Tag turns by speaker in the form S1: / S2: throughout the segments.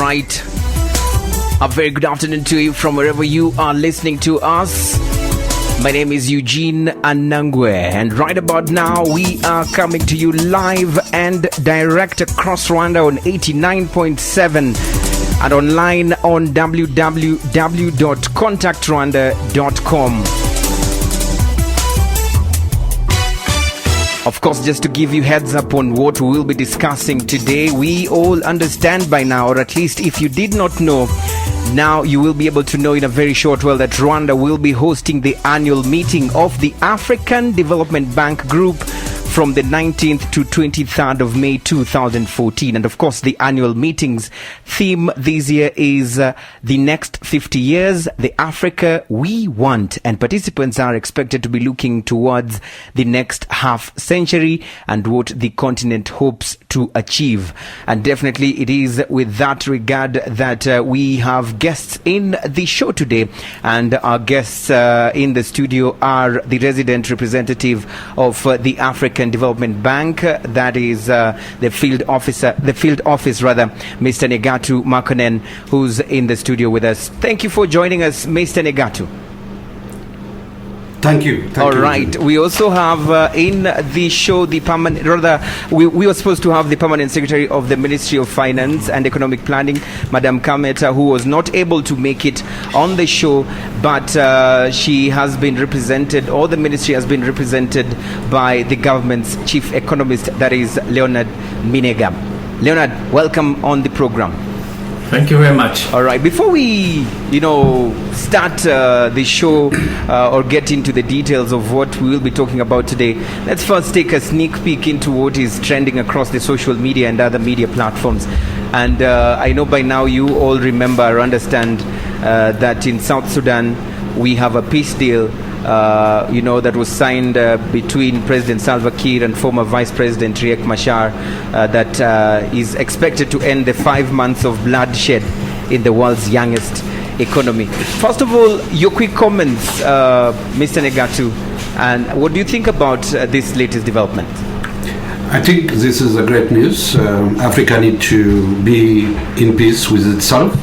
S1: right. A very good afternoon to you from wherever you are listening to us. My name is Eugene Anangwe, and right about now we are coming to you live and direct across Rwanda on 89.7 and online on www.contactrwanda.com. Of course, just to give you heads up on what we will be discussing today, we all understand by now, or at least if you did not know, now you will be able to know in a very short while that Rwanda will be hosting the annual meeting of the African Development Bank Group from the 19th to 23rd of May 2014. And of course, the annual meeting's theme this year is the next 50 years, the Africa we want. And participants are expected to be looking towards the next half century and what the continent hopes to achieve. And definitely it is with that regard that we have guests in the show today. And our guests in the studio are the resident representative of the African Development Bank, that is the field office, Mr. Negatu Makonnen, who's in the studio with us. Thank you for joining us, Mr. Negatu.
S2: Thank you.
S1: All right. We also have in the show the permanent, we were supposed to have the permanent secretary of the Ministry of Finance and Economic Planning, Madam Kameta, who was not able to make it on the show, but she has been represented, or the ministry has been represented by the government's chief economist, that is Leonard Minega. Leonard, welcome on the program.
S3: Thank you very much.
S1: All right. Before we, start the show or get into the details of what we will be talking about today, let's first take a sneak peek into what is trending across the social media and other media platforms. And I know by now you all remember or understand that in South Sudan we have a peace deal that was signed between President Salva Kiir and former Vice President Riek Machar that is expected to end the 5 months of bloodshed in the world's youngest economy. First of all, your quick comments, Mr. Negatu, and what do you think about this latest development?
S2: I think this is a great news. Africa needs to be in peace with itself.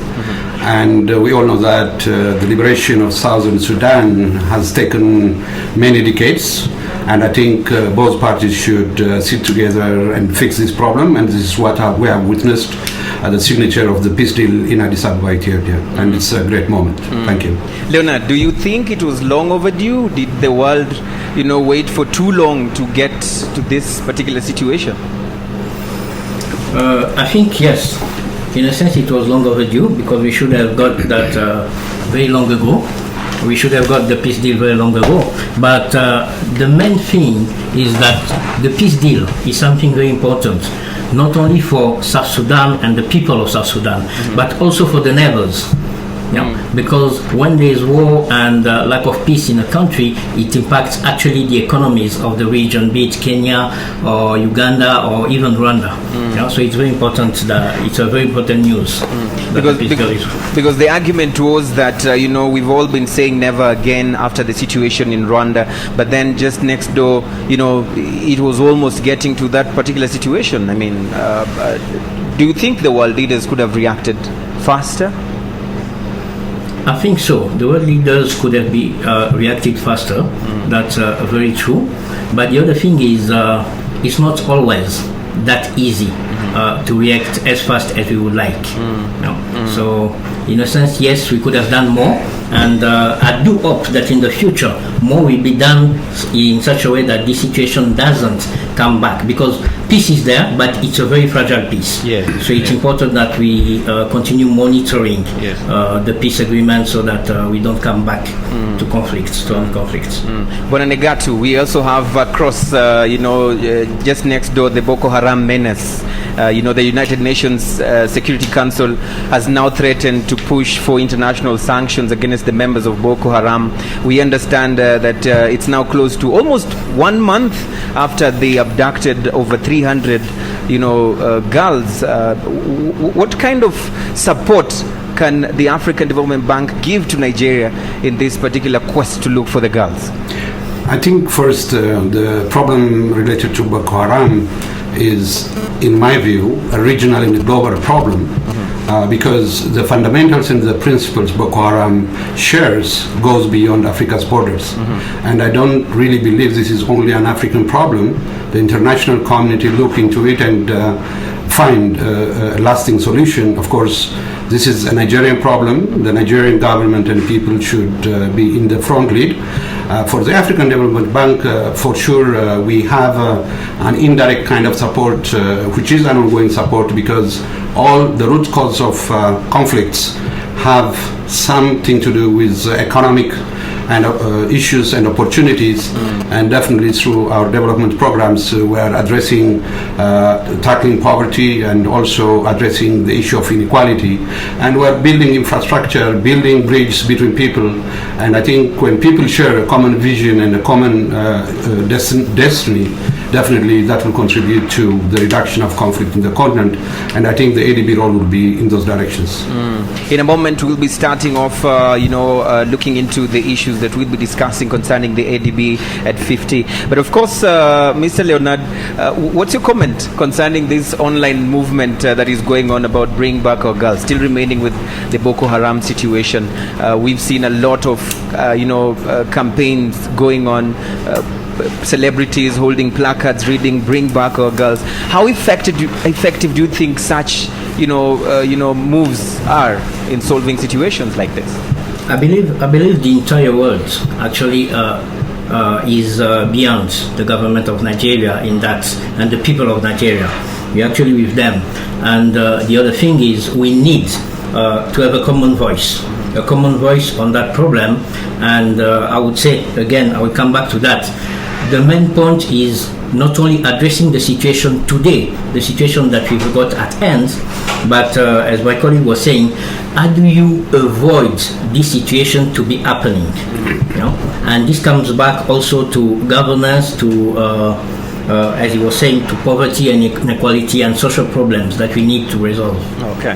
S2: And we all know that the liberation of Southern Sudan has taken many decades, and I think both parties should sit together and fix this problem, and this is what we have witnessed at the signature of the peace deal in Addis Ababa, Ethiopia, and it's a great moment. Thank you.
S1: Leonard, do you think it was long overdue? Did the world, wait for too long to get to this particular situation?
S3: I think yes. In a sense, it was long overdue because we should have got that very long ago. We should have got the peace deal very long ago. But the main thing is that the peace deal is something very important, not only for South Sudan and the people of South Sudan, but also for the neighbors. Because when there is war and lack of peace in a country, it impacts actually the economies of the region, be it Kenya or Uganda or even Rwanda. So it's very important that it's a very important news.
S1: Because the argument was that we've all been saying never again after the situation in Rwanda, but then just next door, it was almost getting to that particular situation. I mean, do you think the world leaders could have reacted faster?
S3: I think so. The world leaders could have reacted faster. That's very true. But the other thing is, it's not always that easy to react as fast as we would like. So, in a sense, yes, we could have done more. And I do hope that in the future, more will be done in such a way that this situation doesn't come back. Because peace is there, but it's a very fragile peace. So it's important that we continue monitoring the peace agreement so that we don't come back to conflicts, to armed conflicts.
S1: Bwana Negatu, we also have across, just next door, the Boko Haram menace. The United Nations Security Council has now threatened to push for international sanctions against the members of Boko Haram. We understand that it's now close to almost 1 month after they abducted over 300, girls. What kind of support can the African Development Bank give to Nigeria in this particular quest to look for the girls?
S2: I think first the problem related to Boko Haram is, in my view, a regional and global problem. because the fundamentals and the principles Boko Haram shares goes beyond Africa's borders. And I don't really believe this is only an African problem. The international community look into it and find a lasting solution. Of course, this is a Nigerian problem. The Nigerian government and people should be in the front lead. For the African Development Bank, for sure, we have an indirect kind of support, which is an ongoing support, because all the root cause of conflicts have something to do with economic and issues and opportunities, and definitely through our development programs we are addressing tackling poverty and also addressing the issue of inequality, and we're building infrastructure, building bridges between people. And I think when people share a common vision and a common destiny, definitely that will contribute to the reduction of conflict in the continent, and I think the ADB role will be in those directions.
S1: In a moment we'll be starting off looking into the issues that we'll be discussing concerning the ADB at 50. But of course, Mr. Leonard, what's your comment concerning this online movement that is going on about bring back our girls, still remaining with the Boko Haram situation? We've seen a lot of campaigns going on, celebrities holding placards reading "Bring back our girls." How effective do you think such moves are in solving situations like this?
S3: I believe the entire world actually is beyond the government of Nigeria in that, and the people of Nigeria. We're actually with them. And the other thing is we need to have a common voice on that problem. And I would say, again, I will come back to that. The main point is not only addressing the situation today, the situation that we've got at hand, but as my colleague was saying, how do you avoid this situation to be happening? And this comes back also to governance, to as he was saying, to poverty and inequality and social problems that we need to resolve.
S1: Okay.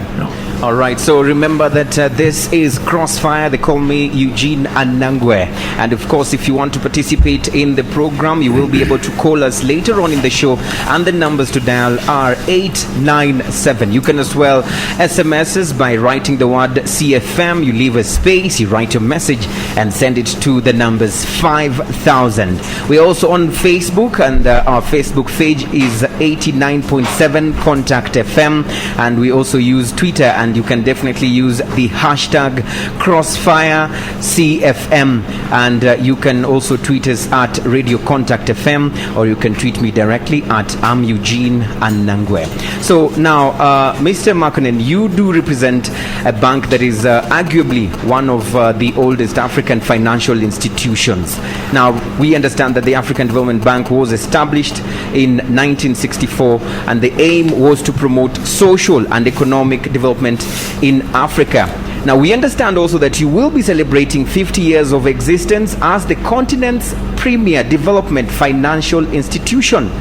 S1: All right. So remember that this is Crossfire. They call me Eugene Anangwe. And of course, if you want to participate in the program, you will be able to call us later on in the show. And the numbers to dial are 897. You can as well SMSs by writing the word CFM. You leave a space, you write your message, and send it to the numbers 5000. We're also on Facebook, and our Facebook page is 89.7 Contact FM. And we also use Twitter, and you can definitely use the hashtag Crossfire CFM, and you can also tweet us at Radio Contact FM, or you can tweet me directly at I'm Eugene Anangwe. So now, Mr. Makonnen, you do represent a bank that is arguably one of the oldest African financial institutions. Now, we understand that the African Development Bank was established in 1964, and the aim was to promote social and economic development in Africa. Now, we understand also that you will be celebrating 50 years of existence as the continent's premier development financial institution.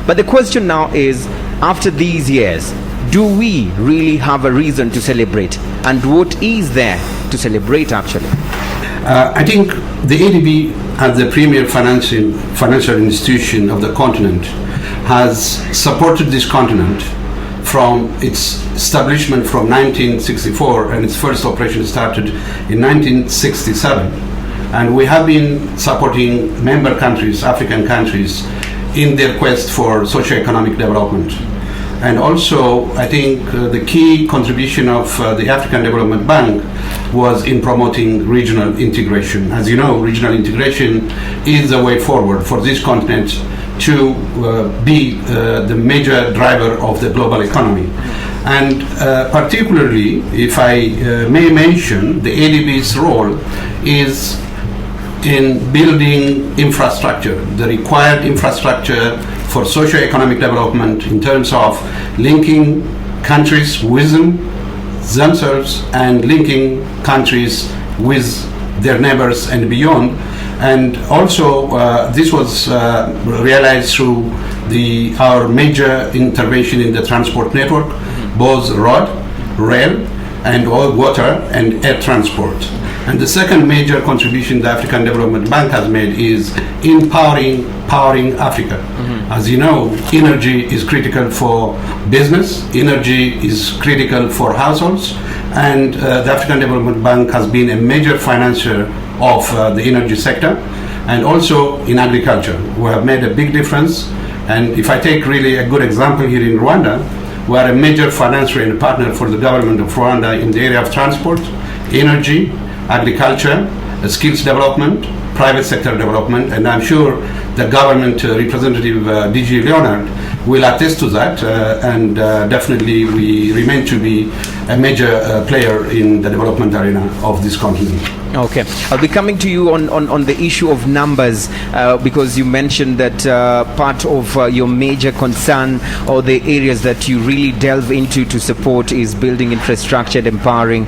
S1: But the question now is, after these years, do we really have a reason to celebrate? And what is there to celebrate, actually?
S2: I think the ADB, as the premier financial institution of the continent, has supported this continent from its establishment from 1964, and its first operation started in 1967. And we have been supporting member countries, African countries, in their quest for socio-economic development. And also, I think the key contribution of the African Development Bank was in promoting regional integration. As you know, regional integration is the way forward for this continent to be the major driver of the global economy. And particularly, if I may mention, the ADB's role is in building infrastructure, the required infrastructure for socio-economic development in terms of linking countries with themselves and linking countries with their neighbors and beyond. And also this was realized through our major intervention in the transport network, both road, rail, and all water and air transport. And the second major contribution the African Development Bank has made is powering Africa. As you know, energy is critical for business, energy is critical for households, and the African Development Bank has been a major financier of the energy sector, and also in agriculture. We have made a big difference, and if I take really a good example here in Rwanda, we are a major financier and partner for the government of Rwanda in the area of transport, energy, agriculture, skills development, private sector development, and I'm sure the government representative DG Leonard will attest to that, and definitely we remain to be a major player in the development arena of this continent.
S1: Okay, I'll be coming to you on the issue of numbers, because you mentioned that part of your major concern, or the areas that you really delve into to support, is building infrastructure and empowering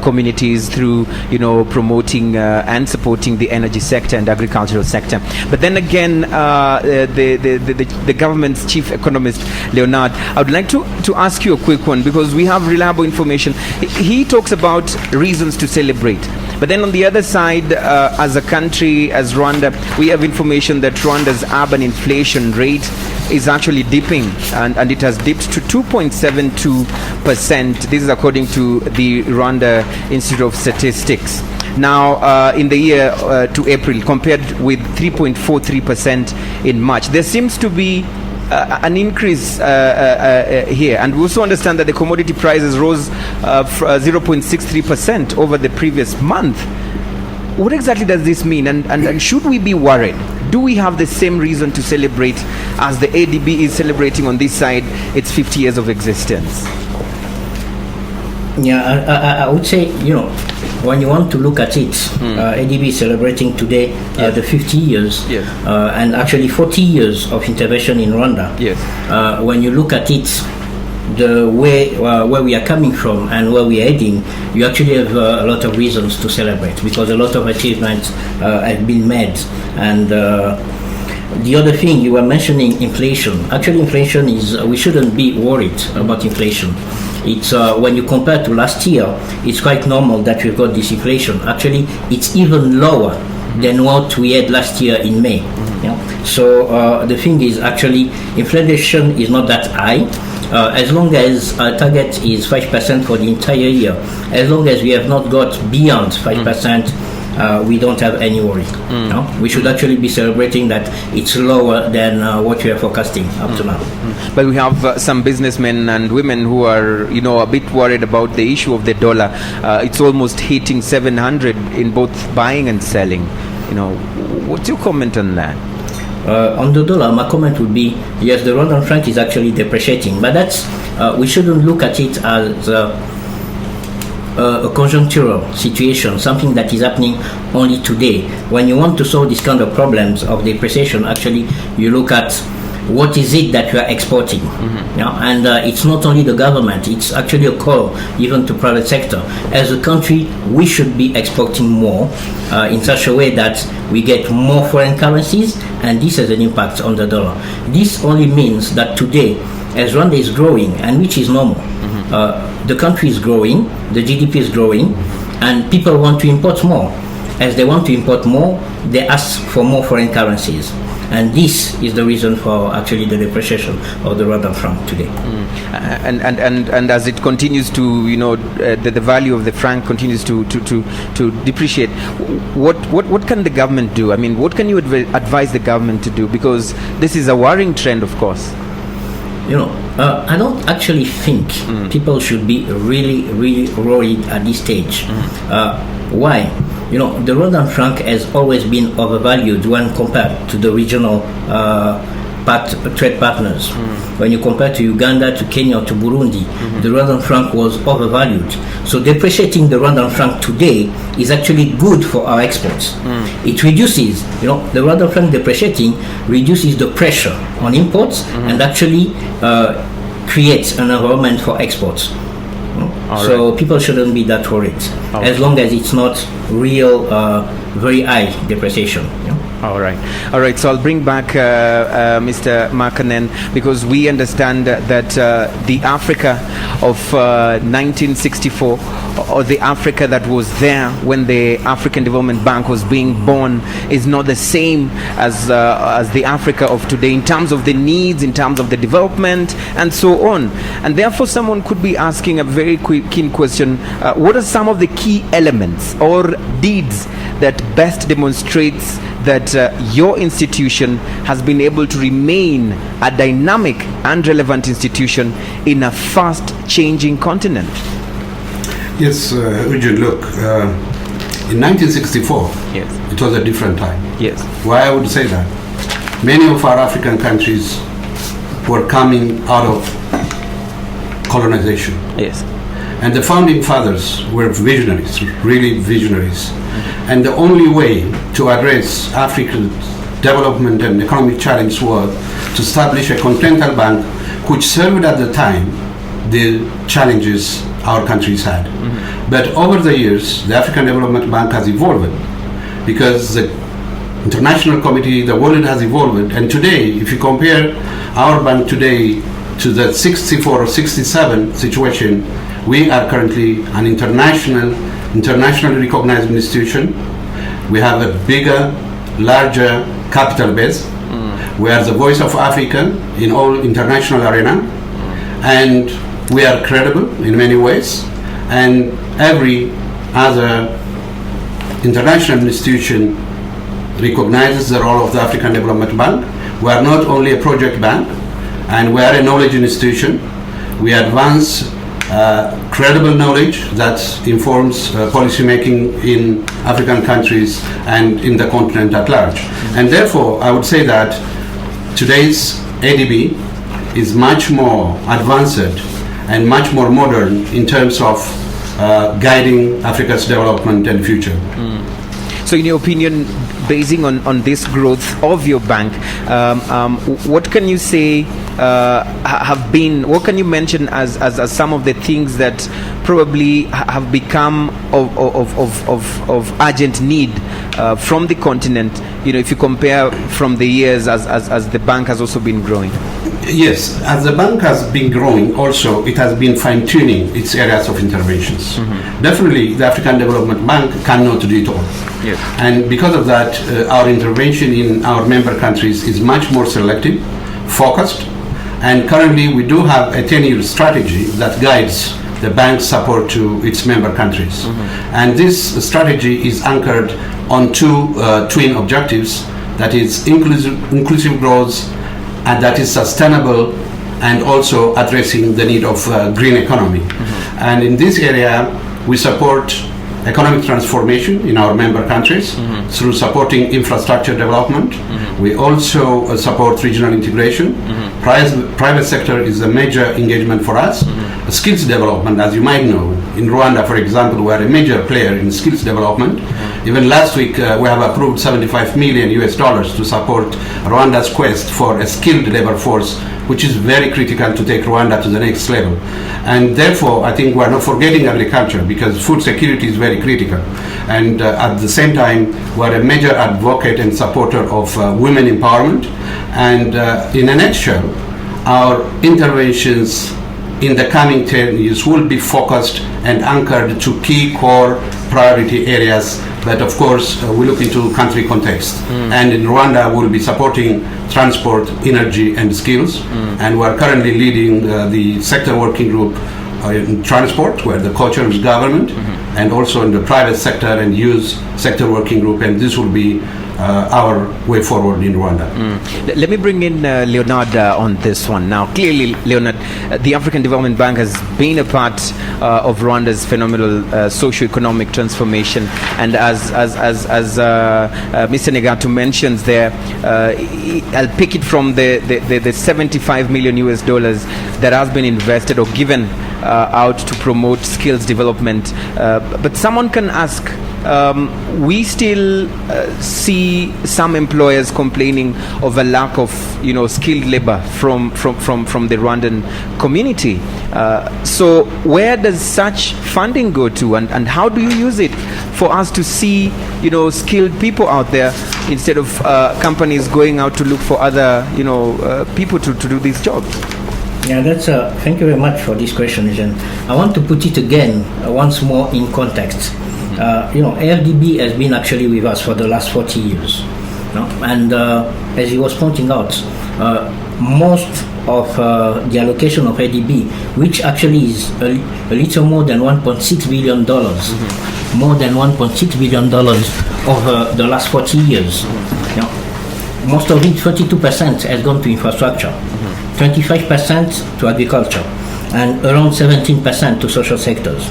S1: communities through, promoting and supporting the energy sector and agricultural sector. But then again, the government's chief economist, Leonard, I would like to ask you a quick one, because we have reliable information. He talks about reasons to celebrate. But then on the other side, as a country, as Rwanda, we have information that Rwanda's urban inflation rate is actually dipping, and it has dipped to 2.72%. This is according to the Rwanda Institute of Statistics. Now, in the year to April, compared with 3.43% in March, there seems to be an increase here, and we also understand that the commodity prices rose 0.63% over the previous month. What exactly does this mean, and should we be worried? Do we have the same reason to celebrate as the ADB is celebrating on this side its 50 years of existence?
S3: Yeah, I would say, when you want to look at it, ADB is celebrating today the 50 years, and actually 40 years of intervention in Rwanda.
S1: Yes.
S3: When you look at it, the way where we are coming from and where we are heading, you actually have a lot of reasons to celebrate, because a lot of achievements have been made. And the other thing, you were mentioning inflation. Actually, inflation is, we shouldn't be worried about inflation. It's when you compare to last year, it's quite normal that we've got this inflation. Actually, it's even lower than what we had last year in May. So the thing is, actually, inflation is not that high. As long as our target is 5% for the entire year, as long as we have not got beyond 5%, we don't have any worry. We should actually be celebrating that it's lower than what we are forecasting up to now.
S1: But we have some businessmen and women who are, a bit worried about the issue of the dollar. It's almost hitting 700 in both buying and selling. What's your comment on that?
S3: On the dollar, my comment would be, yes, the Rwandan franc is actually depreciating, but that's we shouldn't look at it as a conjunctural situation, something that is happening only today. When you want to solve this kind of problems of depreciation, actually you look at what is it that you are exporting. And it's not only the government, it's actually a call even to private sector. As a country, we should be exporting more in such a way that we get more foreign currencies, and this has an impact on the dollar. This only means that today, as Rwanda is growing, and which is normal, the country is growing, the GDP is growing, and people want to import more. As they want to import more, they ask for more foreign currencies. And this is the reason for actually the depreciation of the Rwandan franc today.
S1: And as it continues to, the value of the franc continues to depreciate, what can the government do? I mean, what can you advise the government to do? Because this is a worrying trend, of course.
S3: I don't actually think people should be really, really worried at this stage. Why? The Rwandan franc has always been overvalued when compared to the regional trade partners. When you compare to Uganda, to Kenya, to Burundi, the Rwandan franc was overvalued. So depreciating the Rwandan franc today is actually good for our exports. It reduces, the Rwandan franc depreciating reduces the pressure on imports and actually creates an environment for exports. So people shouldn't be that worried, as long as it's not real, very high depreciation.
S1: All right. So I'll bring back Mr. Makanen, because we understand that the Africa of 1964, or the Africa that was there when the African Development Bank was being born, is not the same as the Africa of today in terms of the needs, in terms of the development, and so on. And therefore, someone could be asking a very keen question: what are some of the key elements or deeds that best demonstrates that your institution has been able to remain a dynamic and relevant institution in a fast changing continent?
S2: Yes, Eugene, look, in 1964,
S1: yes,
S2: it was a different time.
S1: Yes.
S2: Why I would say that? Many of our African countries were coming out of colonization.
S1: Yes.
S2: And the founding fathers were visionaries, really visionaries. And the only way to address Africa's development and economic challenge was to establish a continental bank which served at the time the challenges our countries had. Mm-hmm. But over the years, the African Development Bank has evolved because the international committee, the world has evolved. And today, if you compare our bank today to the 64 or 67 situation, we are currently an internationally recognized institution. We have a bigger, larger capital base. We are the voice of Africa in all international arena, and we are credible in many ways. And every other international institution recognizes the role of the African Development Bank. We are not only a project bank, and we are a knowledge institution. We advance credible knowledge that informs policy making in African countries and in the continent at large. And therefore, I would say that today's ADB is much more advanced and much more modern in terms of guiding Africa's development and future.
S1: So in your opinion, basing on this growth of your bank, what can you say what can you mention as some of the things that probably have become of urgent need from the continent, if you compare from the years as the bank has also been growing?
S2: Yes, as the bank has been growing, also it has been fine-tuning its areas of interventions. Mm-hmm. Definitely, the African Development Bank cannot do it all.
S1: Yes.
S2: And because of that, our intervention in our member countries is much more selective, focused, and currently we do have a 10-year strategy that guides the bank's support to its member countries. Mm-hmm. And this strategy is anchored on two twin objectives, that is inclusive growth, and that is sustainable, and also addressing the need of green economy. Mm-hmm. And in this area, we support economic transformation in our member countries mm-hmm. through supporting infrastructure development. Mm-hmm. We also support regional integration. Mm-hmm. Private sector is a major engagement for us. Mm-hmm. Skills development, as you might know, in Rwanda, for example, we are a major player in skills development. Mm-hmm. Even last week, we have approved $75 million to support Rwanda's quest for a skilled labor force, which is very critical to take Rwanda to the next level. And therefore, I think we are not forgetting agriculture, because food security is very critical. And at the same time, we are a major advocate and supporter of women empowerment. And in a nutshell, our interventions in the coming 10 years will be focused and anchored to key core priority areas. But of course, we look into country context. And in Rwanda, we'll be supporting transport, energy, and skills. And we are currently leading the sector working group in transport, where the culture is government, and also in the private sector and youth sector working group. And this will be our way forward in Rwanda.
S1: Let me bring in Leonard on this one. Now, clearly, Leonard, the African Development Bank has been a part of Rwanda's phenomenal socio-economic transformation, and as Mr. Negato mentions there, I'll pick it from the $75 million that has been invested or given out to promote skills development. But someone can ask, we still see some employers complaining of a lack of, skilled labor from the Rwandan community. So where does such funding go to, and how do you use it for us to see, skilled people out there instead of companies going out to look for other, people to do these jobs?
S3: Yeah, thank you very much for this question, Eugene. I want to put it again once more in context. Afdb has been actually with us for the last 40 years. And as he was pointing out, most of the allocation of Afdb, which actually is a little more than $1.6 billion, more than $1.6 billion over the last 40 years. Most of it, 32%, has gone to infrastructure, 25% to agriculture, and around 17% to social sectors.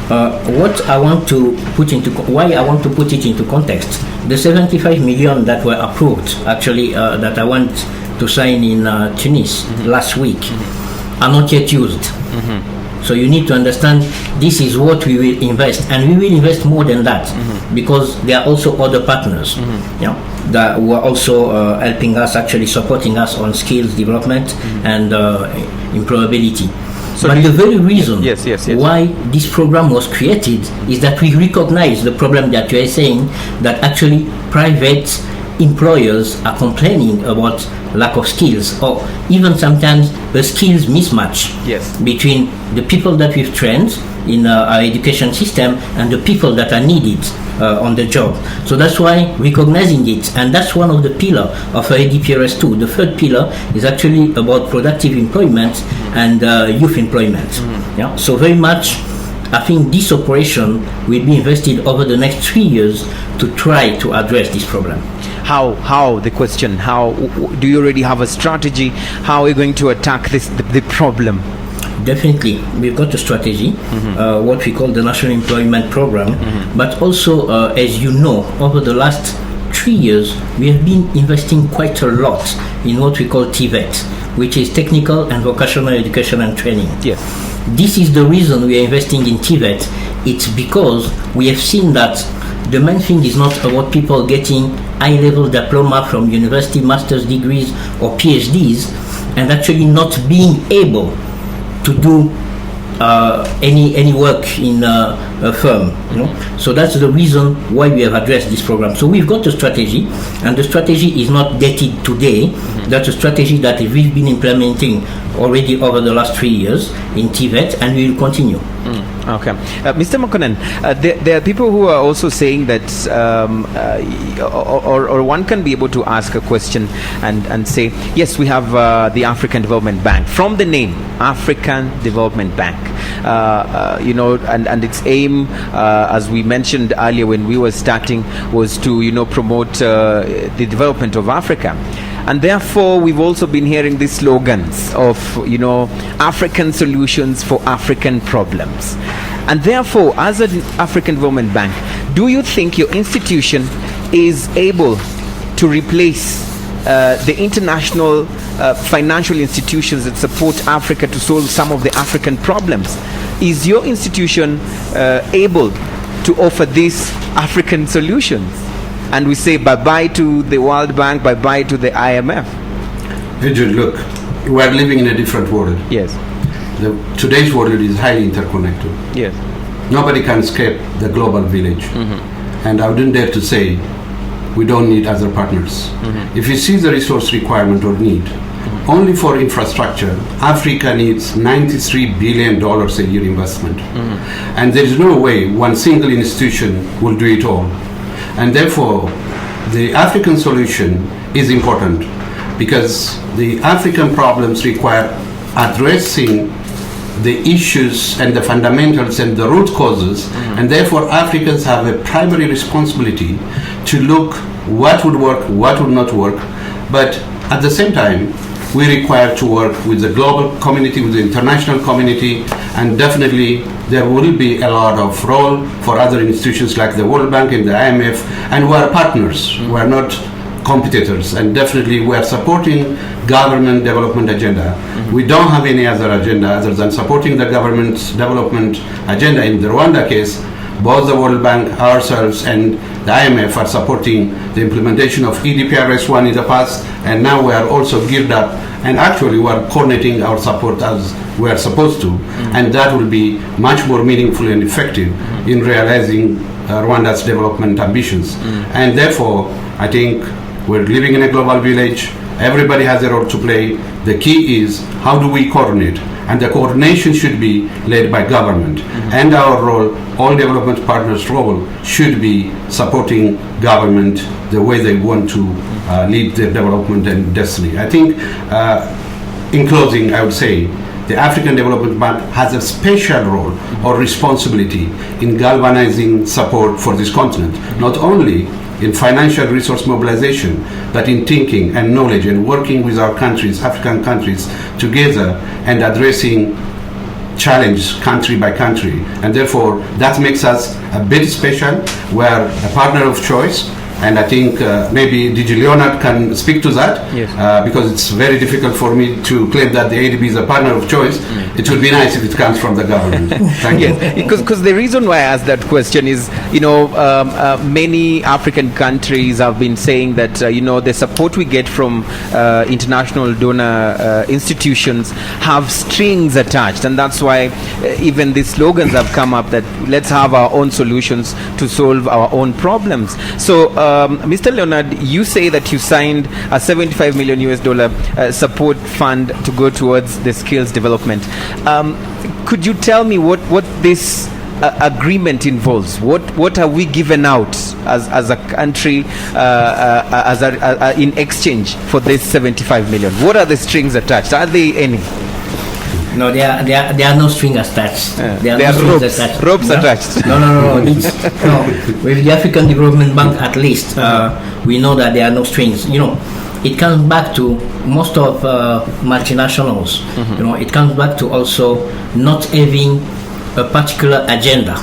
S3: What I want to put why I want to put it into context, the 75 million that were approved, actually, that I went to sign in Tunis last week, are not yet used. So you need to understand this is what we will invest, and we will invest more than that, because there are also other partners that were also helping us, actually supporting us on skills development and employability. So but the very reason why this program was created is that we recognize the problem that you are saying, that actually private employers are complaining about lack of skills, or even sometimes a skills mismatch between the people that we've trained in our education system and the people that are needed on the job. So that's why recognizing it, and that's one of the pillars of ADPRS2. The third pillar is actually about productive employment and youth employment. So very much, I think this operation will be invested over the next 3 years to try to address this problem.
S1: How the question, how do you already have a strategy? How are you going to attack the problem?
S3: Definitely, we've got a strategy, what we call the National Employment Program, but also, as you know, over the last 3 years, we have been investing quite a lot in what we call TVET, which is Technical and Vocational Education and Training.
S1: Yes.
S3: This is the reason we are investing in TVET. It's because we have seen that the main thing is not about people getting high-level diploma from university, master's degrees or PhDs, and actually not being able to do any work in a firm. So that's the reason why we have addressed this program. So we've got a strategy, and the strategy is not dated today. That's a strategy that we've been implementing already over the last 3 years in TVET, and we will continue.
S1: Okay. Mr. Mokonen, there are people who are also saying that, or one can be able to ask a question and say, yes, we have the African Development Bank. From the name, African Development Bank, and its aim, as we mentioned earlier when we were starting, was to, promote the development of Africa. And therefore, we've also been hearing these slogans of, African solutions for African problems. And therefore, as an African Development Bank, do you think your institution is able to replace the international financial institutions that support Africa to solve some of the African problems? Is your institution able to offer these African solutions? And we say bye-bye to the World Bank, bye-bye to the IMF.
S2: Eugene, look, we are living in a different world.
S1: Yes.
S2: Today's world is highly interconnected.
S1: Yes.
S2: Nobody can escape the global village. And I wouldn't dare to say we don't need other partners. If you see the resource requirement or need, only for infrastructure, Africa needs $93 billion a year investment. And there is no way one single institution will do it all. And therefore, the African solution is important because the African problems require addressing the issues and the fundamentals and the root causes, and therefore Africans have a primary responsibility to look what would work, what would not work, but at the same time, we require to work with the global community, with the international community, and definitely there will be a lot of role for other institutions like the World Bank and the IMF, and we are partners. We are not competitors, and definitely we are supporting government development agenda. We don't have any other agenda other than supporting the government's development agenda. In the Rwanda case, both the World Bank, ourselves, and the IMF are supporting the implementation of EDPRS1 in the past, and now we are also geared up, and actually we are coordinating our support as we are supposed to, and that will be much more meaningful and effective in realizing Rwanda's development ambitions. And therefore, I think we're living in a global village. Everybody has a role to play. The key is how do we coordinate? And the coordination should be led by government. And our role, all development partners' role, should be supporting government the way they want to lead their development and destiny. I think, in closing, I would say, the African Development Bank has a special role or responsibility in galvanizing support for this continent, not only in financial resource mobilization, but in thinking and knowledge and working with our countries, African countries, together and addressing challenge country by country. And therefore, that makes us a bit special. We're a partner of choice. And I think maybe DG Leonard can speak to that, because it's very difficult for me to claim that the ADB is a partner of choice. It would be nice if it comes from the government. Thank you.
S1: Because the reason why I asked that question is, many African countries have been saying that, the support we get from international donor institutions have strings attached. And that's why even these slogans have come up that let's have our own solutions to solve our own problems. So, Mr. Leonard, you say that you signed a $75 million US support fund to go towards the skills development. Could you tell me what this agreement involves? What are we given out as a country in exchange for this 75 million? What are the strings attached? Are there any?
S3: No, there are no strings attached.
S1: There are ropes attached.
S3: No. With the African Development Bank, at least, we know that there are no strings. It comes back to most of multinationals. It comes back to also not having a particular agenda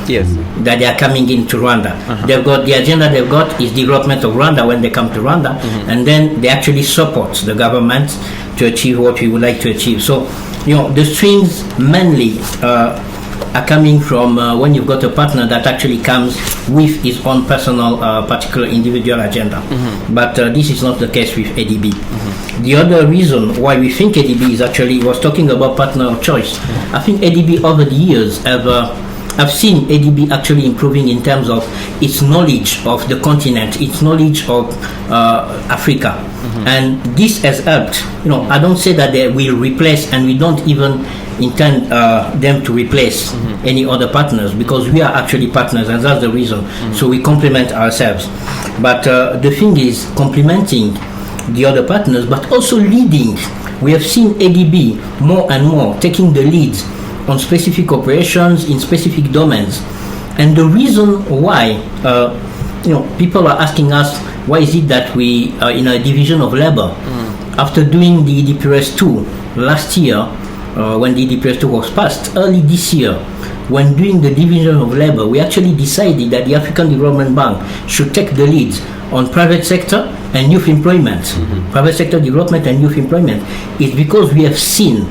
S3: that they are coming into Rwanda. They've got the agenda they've got is development of Rwanda when they come to Rwanda, and then they actually support the government to achieve what we would like to achieve. So, the strings mainly are coming from when you've got a partner that actually comes with his own personal, particular individual agenda. But this is not the case with ADB. The other reason why we think ADB is actually, was talking about partner of choice. I think ADB over the years I've seen ADB actually improving in terms of its knowledge of the continent, its knowledge of Africa. And this has helped. I don't say that they will replace, and we don't even intend them to replace any other partners, because we are actually partners, and that's the reason. So we complement ourselves. But the thing is complementing the other partners, but also leading. We have seen ADB more and more taking the lead on specific operations in specific domains. And the reason why people are asking us, why is it that we are in a division of labor? After doing the EDPRS2 last year, when the EDPRS2 was passed, early this year, when doing the division of labor, we actually decided that the African Development Bank should take the lead on private sector and youth employment. Private sector development and youth employment is because we have seen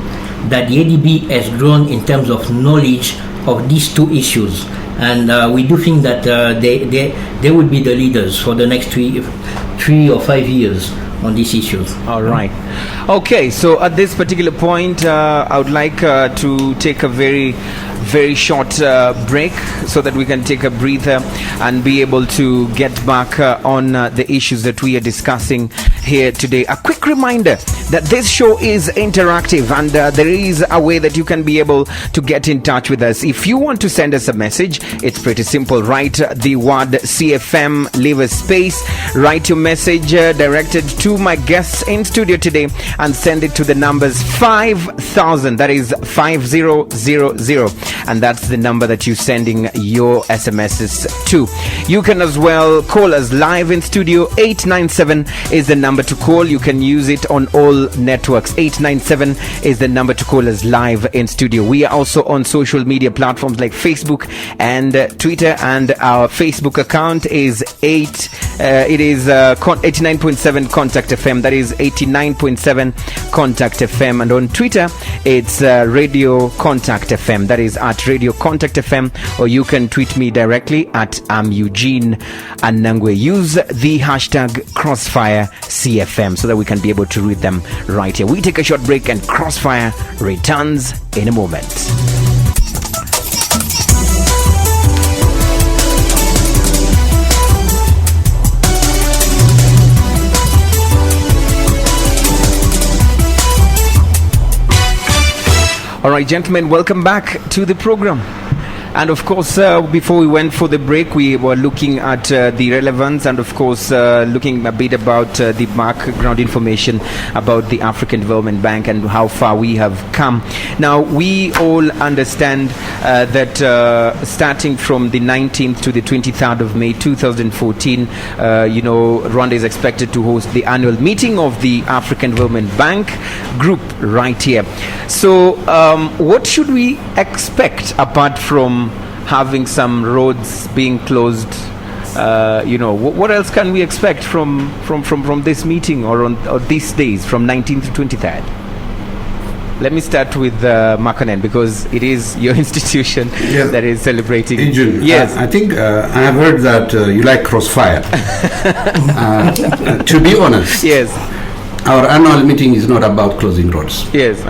S3: that the ADB has grown in terms of knowledge of these two issues. And we do think that they will be the leaders for the next 3 or 5 years on these issues.
S1: All right. Okay, so at this particular point, I would like to take a very short break so that we can take a breather and be able to get back on the issues that we are discussing here today. A quick reminder that this show is interactive, and there is a way that you can be able to get in touch with us. If you want to send us a message, it's pretty simple. Write the word CFM, leave a space, write your message directed to my guests in studio today, and send it to the numbers 5000, that is 5000, and that's the number that you're sending your SMSs to. You can as well call us live in studio. 897 is the number to call. You can use it on all all networks. 897 is the number to call us live in studio. We are also on social media platforms like Facebook and Twitter, and our Facebook account is 89.7 Contact FM. That is 89.7 Contact FM. And on Twitter, it's Radio Contact FM. That is at Radio Contact FM, or you can tweet me directly at Eugene Anangwe. Use the hashtag Crossfire CFM so that we can be able to read them right here. We take a short break and Crossfire returns in a moment. All right, gentlemen, welcome back to the program. And of course, before we went for the break, we were looking at the relevance and of course looking a bit about the background information about the African Development Bank and how far we have come. Now, we all understand that starting from the 19th to the 23rd of May 2014, Rwanda is expected to host the annual meeting of the African Development Bank group right here. So what should we expect apart from having some roads being closed? What else can we expect from this meeting or these days from 19th to 23rd? Let me start with Makanen, because it is your institution that is celebrating.
S2: Eugene,
S1: yes.
S2: I think I have heard that you like Crossfire. To be honest,
S1: yes,
S2: our annual meeting is not about closing roads.
S1: Yes.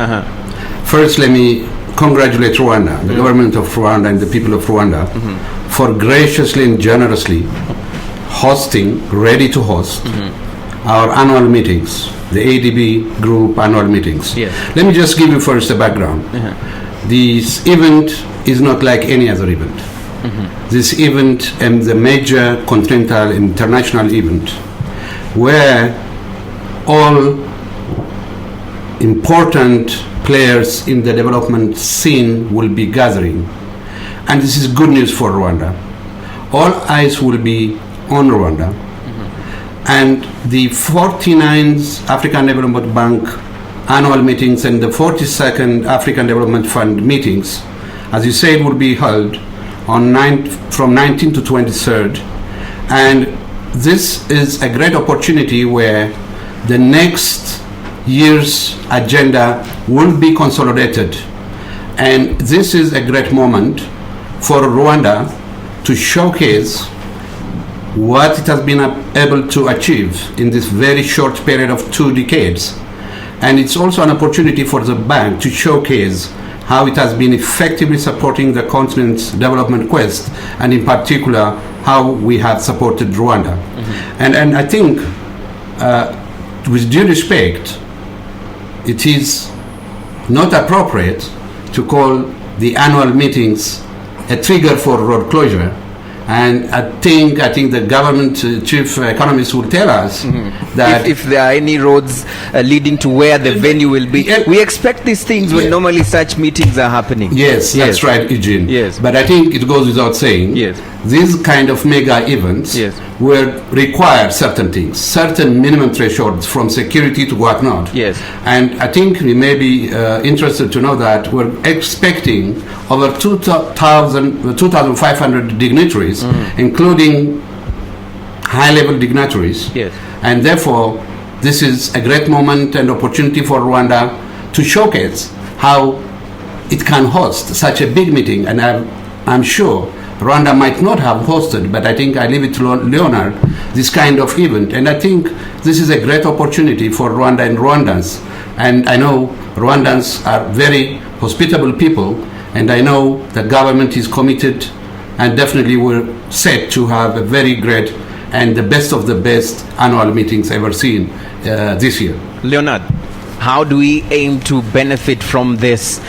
S2: First, let me congratulate Rwanda, the government of Rwanda and the people of Rwanda for graciously and generously ready to host our annual meetings, the Afdb group annual meetings.
S1: Yes.
S2: Let me just give you first a background. This event is not like any other event. This event is a major continental international event where all important players in the development scene will be gathering, and this is good news for Rwanda. All eyes will be on Rwanda, and the 49th African Development Bank annual meetings and the 42nd African Development Fund meetings, as you said, will be held on from 19th to 23rd, and this is a great opportunity where the next year's agenda will be consolidated, and this is a great moment for Rwanda to showcase what it has been able to achieve in this very short period of 2 decades, and it's also an opportunity for the bank to showcase how it has been effectively supporting the continent's development quest, and in particular how we have supported Rwanda. And I think with due respect, it is not appropriate to call the annual meetings a trigger for road closure. And I think the government chief economist will tell us that
S1: if there are any roads leading to where the venue will be. We expect these things when normally such meetings are happening.
S2: Yes, that's right, Eugene.
S1: Yes.
S2: But I think it goes without saying, these kind of mega events will require certain things, certain minimum thresholds from security to whatnot.
S1: Yes.
S2: And I think we may be interested to know that we're expecting over 2,500 dignitaries, including high-level dignitaries.
S1: Yes.
S2: And therefore, this is a great moment and opportunity for Rwanda to showcase how it can host such a big meeting. And I'm sure Rwanda might not have hosted, but I think I leave it to Leonard, this kind of event. And I think this is a great opportunity for Rwanda and Rwandans. And I know Rwandans are very hospitable people, and I know the government is committed, and definitely we're set to have a very great and the best of the best annual meetings ever seen this year.
S1: Leonard, how do we aim to benefit from this?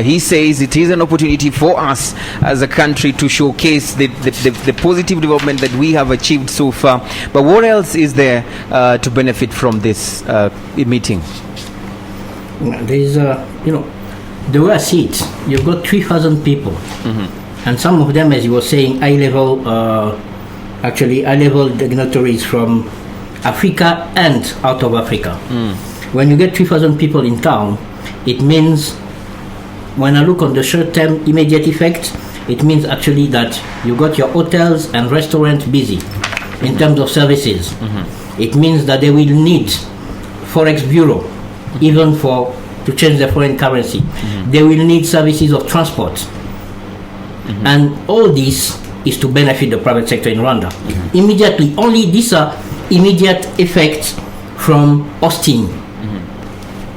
S1: He says it is an opportunity for us as a country to showcase the positive development that we have achieved so far. But what else is there to benefit from this meeting?
S3: There is, the way I see it, you've got 3,000 people, and some of them, as you were saying, high-level dignitaries from Africa and out of Africa. When you get 3,000 people in town, it means, when I look on the short-term immediate effect, it means actually that you got your hotels and restaurants busy in terms of services. It means that they will need Forex Bureau, even to change their foreign currency. They will need services of transport. And all this is to benefit the private sector in Rwanda. Immediately, only these are immediate effects from hosting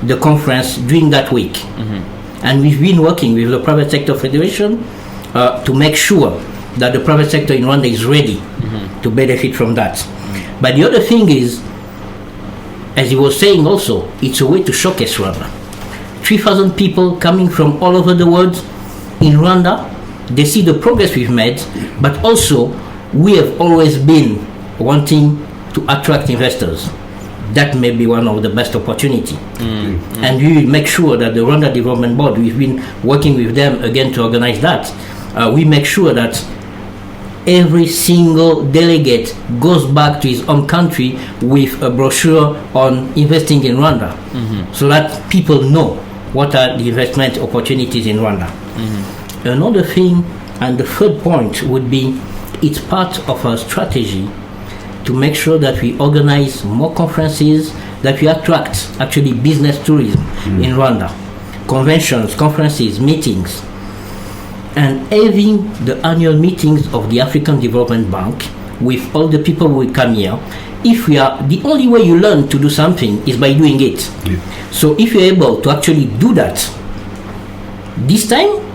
S3: the conference during that week. And we've been working with the Private Sector Federation to make sure that the private sector in Rwanda is ready to benefit from that. But the other thing is, as he was saying also, it's a way to showcase Rwanda. 3,000 people coming from all over the world in Rwanda, they see the progress we've made, but also we have always been wanting to attract investors. That may be one of the best opportunity. And we will make sure that the Rwanda Development Board, we've been working with them again to organize that. We make sure that every single delegate goes back to his home country with a brochure on investing in Rwanda, so that people know what are the investment opportunities in Rwanda. Another thing, and the third point would be, it's part of our strategy to make sure that we organize more conferences, that we attract actually business tourism in Rwanda, conventions, conferences, meetings, and having the annual meetings of the African Development Bank with all the people who will come here. If we are, the only way you learn to do something is by doing it. So if you're able to actually do that this time,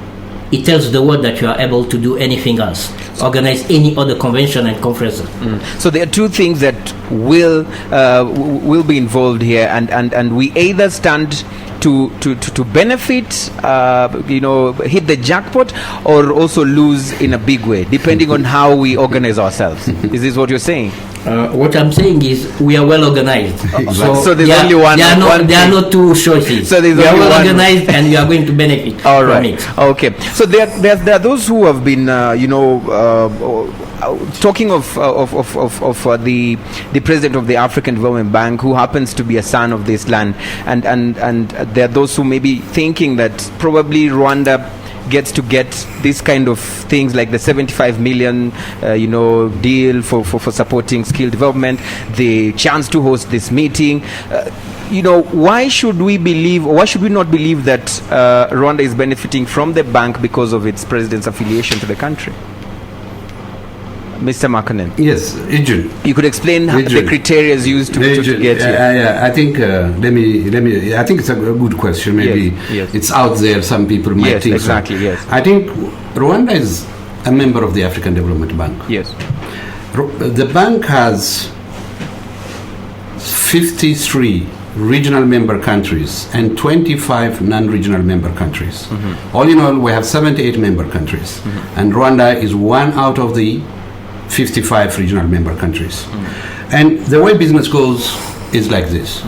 S3: it tells the world that you are able to do anything else, organize any other convention and conferences.
S1: So there are two things that will be involved here, and we either stand to benefit, hit the jackpot, or also lose in a big way, depending on how we organize ourselves. Is this what you're saying?
S3: What I'm saying is we are well organized.
S1: So there's only one.
S3: There are no two choices. So we are well organized, and we are going to benefit from it.
S1: Okay. So there are those who have been, talking of the president of the African Development Bank, who happens to be a son of this land, and there are those who may be thinking that probably Rwanda gets to get this kind of things like the 75 million deal for supporting skill development, the chance to host this meeting. Why should we not believe that Rwanda is benefiting from the bank because of its president's affiliation to the country? Mr. Makanen.
S2: Yes, Eugene.
S1: You could explain the criteria used to get here.
S2: I think I think it's a good question. Maybe it's out there. Some people might think
S1: exactly.
S2: So.
S1: Yes.
S2: I think Rwanda is a member of the African Development Bank.
S1: Yes.
S2: The bank has 53 regional member countries and 25 non-regional member countries. All in all, we have 78 member countries, and Rwanda is one out of the 55 regional member countries. And the way business goes is like this.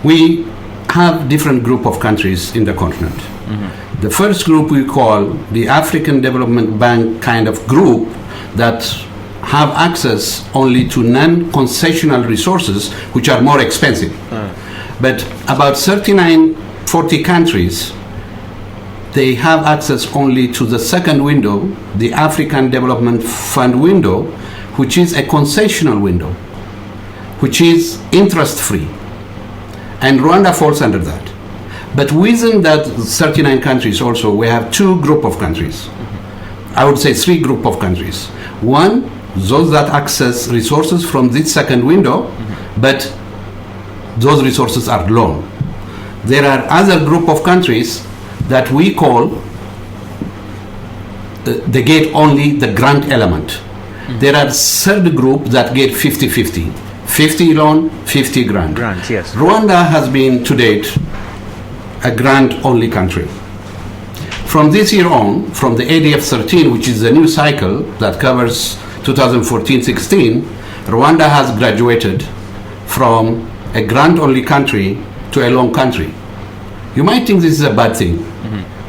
S2: We have different group of countries in the continent. The first group we call the African Development Bank kind of group that have access only to non-concessional resources, which are more expensive. But about 40 countries, they have access only to the second window, the African Development Fund window, which is a concessional window, which is interest-free. And Rwanda falls under that. But within that 39 countries also, we have two group of countries. I would say three group of countries. One, those that access resources from this second window, but those resources are loan. There are other group of countries that we call they get only the grant element. There are third group that get 50-50. 50 loan, 50 grant.
S1: Yes.
S2: Rwanda has been to date a grant only country. From this year on, from the ADF 13, which is the new cycle that covers 2014-16, Rwanda has graduated from a grant only country to a loan country. You might think this is a bad thing.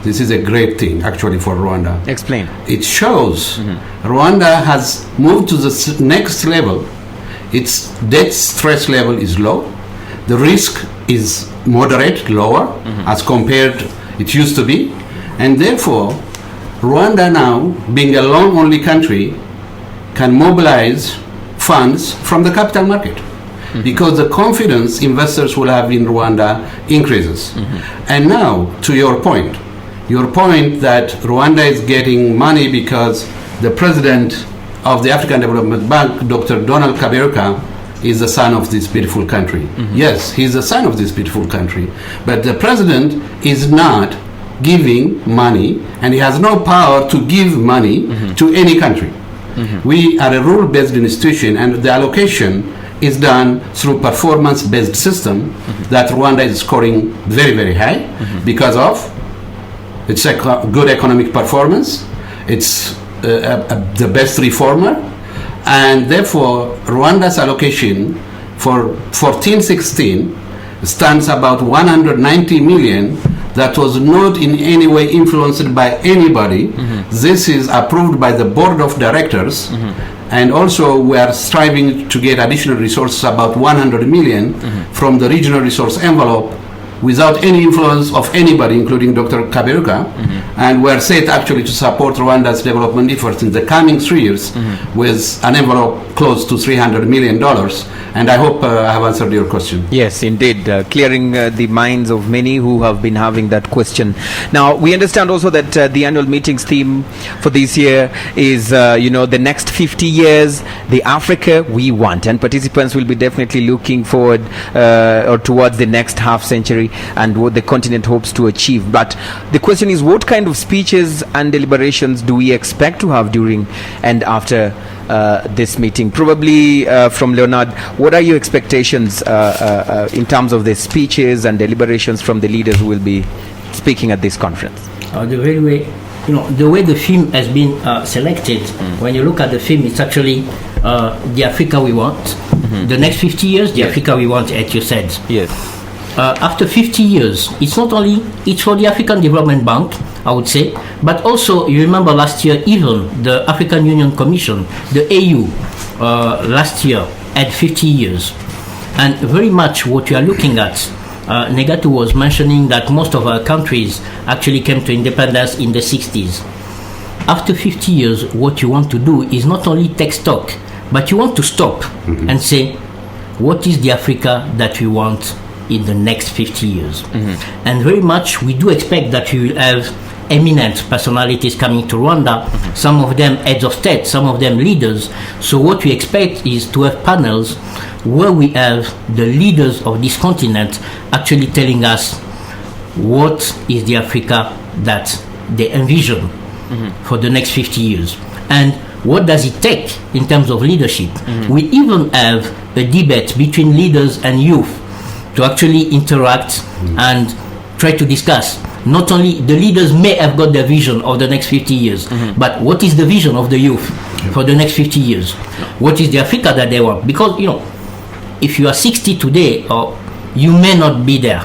S2: This is a great thing, actually, for Rwanda.
S1: Explain.
S2: It shows Rwanda has moved to the next level. Its debt stress level is low. The risk is moderate, lower, as compared it used to be. And therefore, Rwanda now, being a loan-only country, can mobilize funds from the capital market because the confidence investors will have in Rwanda increases. And now, to your point that Rwanda is getting money because the president of the African Development Bank, Dr. Donald Kaberuka, is the son of this beautiful country. Yes, he's the son of this beautiful country. But the president is not giving money, and he has no power to give money to any country. We are a rule-based institution, and the allocation is done through performance-based system that Rwanda is scoring very, very high because of its good economic performance. It's the best reformer, and therefore Rwanda's allocation for 14-16 stands about 190 million. That was not in any way influenced by anybody. This is approved by the board of directors, and also we are striving to get additional resources, about 100 million from the regional resource envelope, without any influence of anybody, including Dr. Kaberuka. And we are set actually to support Rwanda's development efforts in the coming 3 years with an envelope close to $300 million. And I hope I have answered your question.
S1: Yes, indeed, clearing the minds of many who have been having that question. Now, we understand also that the annual meeting's theme for this year is, the next 50 years, the Africa we want. And participants will be definitely looking forward or towards the next half century and what the continent hopes to achieve. But the question is, what kind of speeches and deliberations do we expect to have during and after this meeting? Probably from Leonard, what are your expectations in terms of the speeches and deliberations from the leaders who will be speaking at this conference?
S3: The way the theme has been selected, when you look at the theme, it's actually the Africa we want. The next 50 years, the Africa we want, as you said.
S1: Yes.
S3: After 50 years, it's for the African Development Bank, I would say, but also, you remember last year, even the African Union Commission, the AU, last year had 50 years. And very much what you are looking at, Negatu was mentioning that most of our countries actually came to independence in the 60s. After 50 years, what you want to do is not only take stock, but you want to stop and say, what is the Africa that we want in the next 50 years? And very much we do expect that we will have eminent personalities coming to Rwanda, some of them heads of state, some of them leaders. So what we expect is to have panels where we have the leaders of this continent actually telling us what is the Africa that they envision for the next 50 years. And what does it take in terms of leadership? We even have a debate between leaders and youth to actually interact and try to discuss. Not only the leaders may have got their vision of the next 50 years, but what is the vision of the youth for the next 50 years? What is the Africa that they want? Because, if you are 60 today, or you may not be there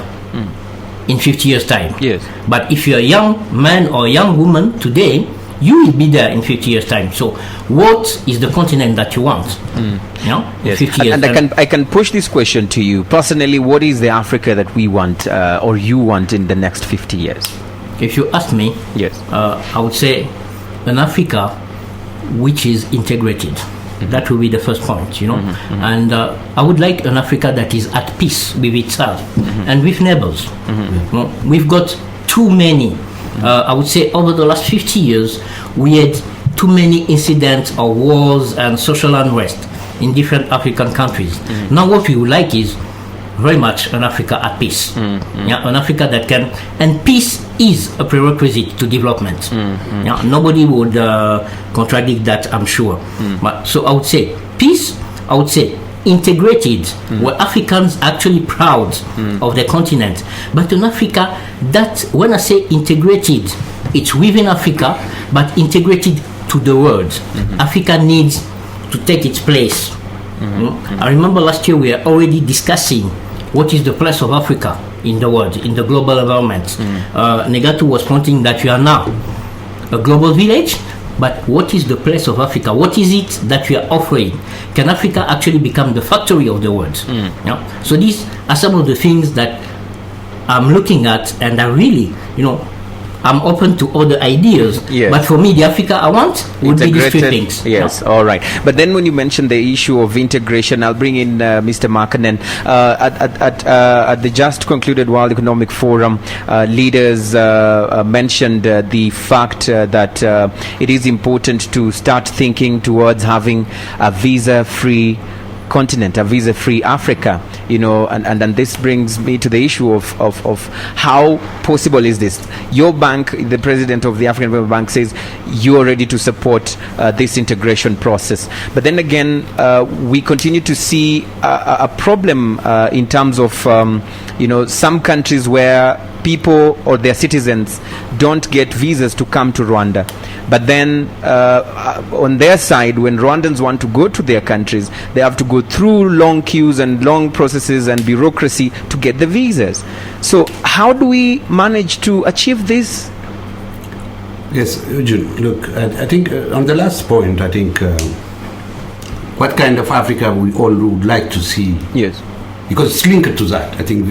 S3: in 50 years' time.
S1: Yes.
S3: But if you're a young man or a young woman today, you will be there in 50 years' time. So what is the continent that you want?
S1: Yes.
S3: 50 years
S1: and I can push this question to you. Personally, what is the Africa that we want or you want in the next 50 years?
S3: If you ask me,
S1: yes,
S3: I would say an Africa which is integrated. That will be the first point, And I would like an Africa that is at peace with itself and with neighbors. We've got too many. I would say over the last 50 years, we had too many incidents of wars and social unrest in different African countries. Now what we would like is very much an Africa at peace. An Africa that can, and peace is a prerequisite to development. Nobody would contradict that, I'm sure. But so I would say peace, I would say integrated, where Africans actually proud of their continent. But in Africa, that, when I say integrated, it's within Africa, but integrated to the world. Africa needs to take its place. I remember last year we were already discussing what is the place of Africa in the world, in the global environment. Negatu was pointing that we are now a global village, but what is the place of Africa? What is it that we are offering? Can Africa actually become the factory of the world? Yeah? So these are some of the things that I'm looking at, and I really, I'm open to other ideas.
S1: Yes.
S3: But for me, the Africa I want would be these three things.
S1: Yes, all right. But then when you mention the issue of integration, I'll bring in Mr. Makanen. At the just concluded World Economic Forum, leaders mentioned the fact that it is important to start thinking towards having a visa-free continent, a visa-free Africa, and this brings me to the issue of how possible is this. Your bank, the president of the African Development Bank, says you are ready to support this integration process. But then again, we continue to see a problem in terms of, some countries where people or their citizens don't get visas to come to Rwanda. But then on their side, when Rwandans want to go to their countries, they have to go through long queues and long processes and bureaucracy to get the visas. So how do we manage to achieve this?
S2: Yes, Eugene, look, I think on the last point, I think what kind of Africa we all would like to see.
S1: Yes.
S2: Because it's linked to that. I think,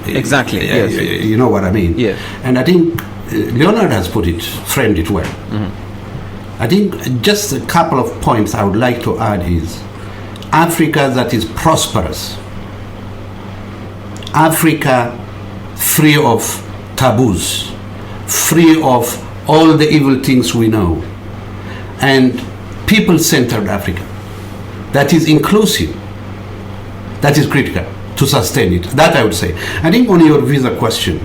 S1: Exactly, yes.
S2: You know what I mean?
S1: Yes.
S2: And I think Leonard has framed it well. Mm-hmm. I think just a couple of points I would like to add is Africa that is prosperous, Africa free of taboos, free of all the evil things we know, and people-centered Africa that is inclusive, that is critical to sustain it. That I would say. I think on your visa question,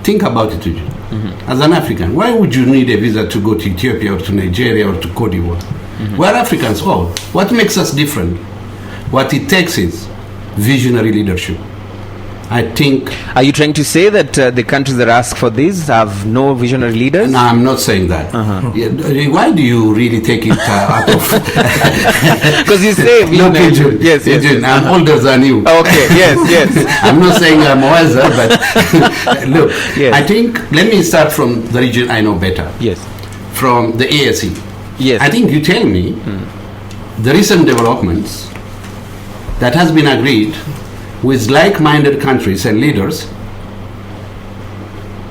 S2: think about it, Eugene. Mm-hmm. As an African, why would you need a visa to go to Ethiopia or to Nigeria or to Cote d'Ivoire? Mm-hmm. We're Africans all. What makes us different? What it takes is visionary leadership. I think...
S1: Are you trying to say that the countries that ask for this have no visionary leaders?
S2: No, I'm not saying that. Uh-huh. Yeah, why do you really take it out of...
S1: Because you say...
S2: Look, Eugene,
S1: yes.
S2: I'm older than you.
S1: Okay, yes.
S2: I'm not saying I'm wiser, but look, yes. I think, let me start from the region I know better.
S1: Yes.
S2: From the ASE.
S1: Yes.
S2: I think you tell me the recent developments that has been agreed with like-minded countries and leaders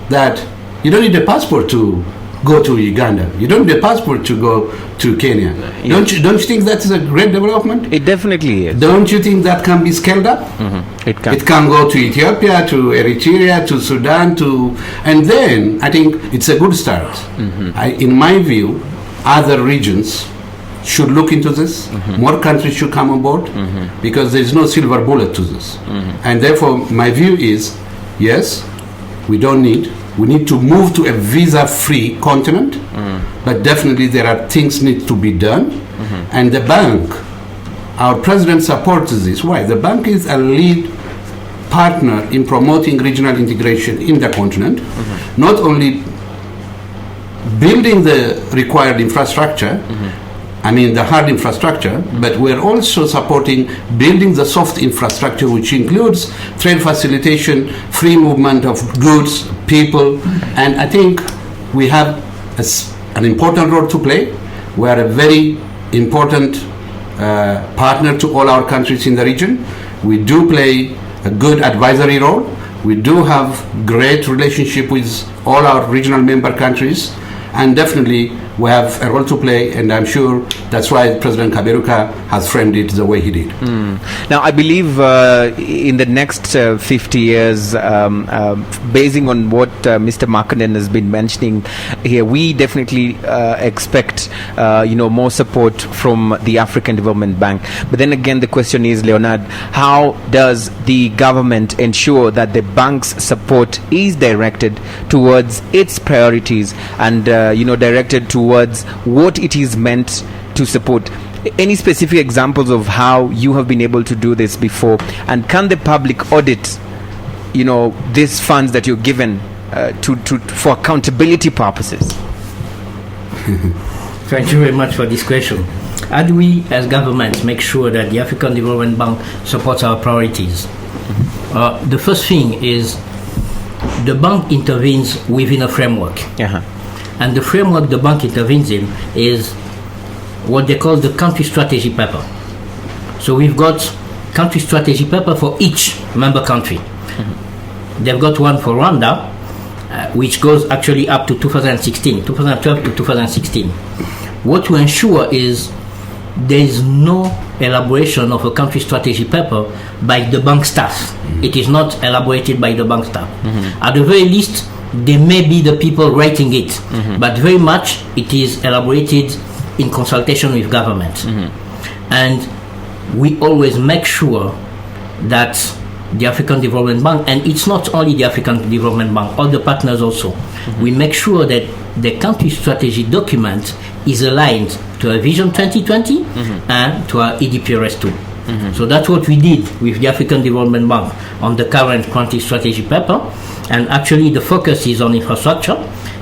S2: that you don't need a passport to go to Uganda. You don't need a passport to go to Kenya. Yes. Don't you think that is a great development?
S1: It definitely is.
S2: Don't you think that can be scaled up?
S1: Mm-hmm. It can.
S2: It can go to Ethiopia, to Eritrea, to Sudan, and then I think it's a good start. Mm-hmm. In my view, other regions should look into this. Mm-hmm. More countries should come on board because there is no silver bullet to this. Mm-hmm. And therefore, my view is, yes, we need to move to a visa-free continent, but definitely there are things need to be done. Mm-hmm. And the bank, our president supports this. Why? The bank is a lead partner in promoting regional integration in the continent, not only building the required infrastructure, I mean the hard infrastructure, but we're also supporting building the soft infrastructure, which includes trade facilitation, free movement of goods, people, and I think we have an important role to play. We are a very important partner to all our countries in the region. We do play a good advisory role. We do have great relationship with all our regional member countries, and definitely we have a role to play, and I'm sure that's why President Kaberuka has framed it the way he did.
S1: Now, I believe in the next 50 years, basing on what Mr. Makanen has been mentioning here, we definitely expect more support from the African Development Bank. But then again, the question is, Leonard, how does the government ensure that the bank's support is directed towards its priorities and directed towards what it is meant to support? Any specific examples of how you have been able to do this before, and can the public audit these funds that you're given for accountability purposes?
S3: Thank you very much for this question. How do we as governments make sure that the African Development Bank supports our priorities? The first thing is the bank intervenes within a framework. And the framework the bank intervenes in is what they call the country strategy paper. So we've got country strategy paper for each member country. They've got one for Rwanda, which goes actually up to 2012 to 2016. What to ensure is there is no elaboration of a country strategy paper by the bank staff. It is not elaborated by the bank staff. At the very least, they may be the people writing it, but very much it is elaborated in consultation with government. And we always make sure that the African Development Bank, and it's not only the African Development Bank, all the partners also, we make sure that the country strategy document is aligned to our Vision 2020 and to our EDPRS2. So that's what we did with the African Development Bank on the current country strategy paper. And actually the focus is on infrastructure,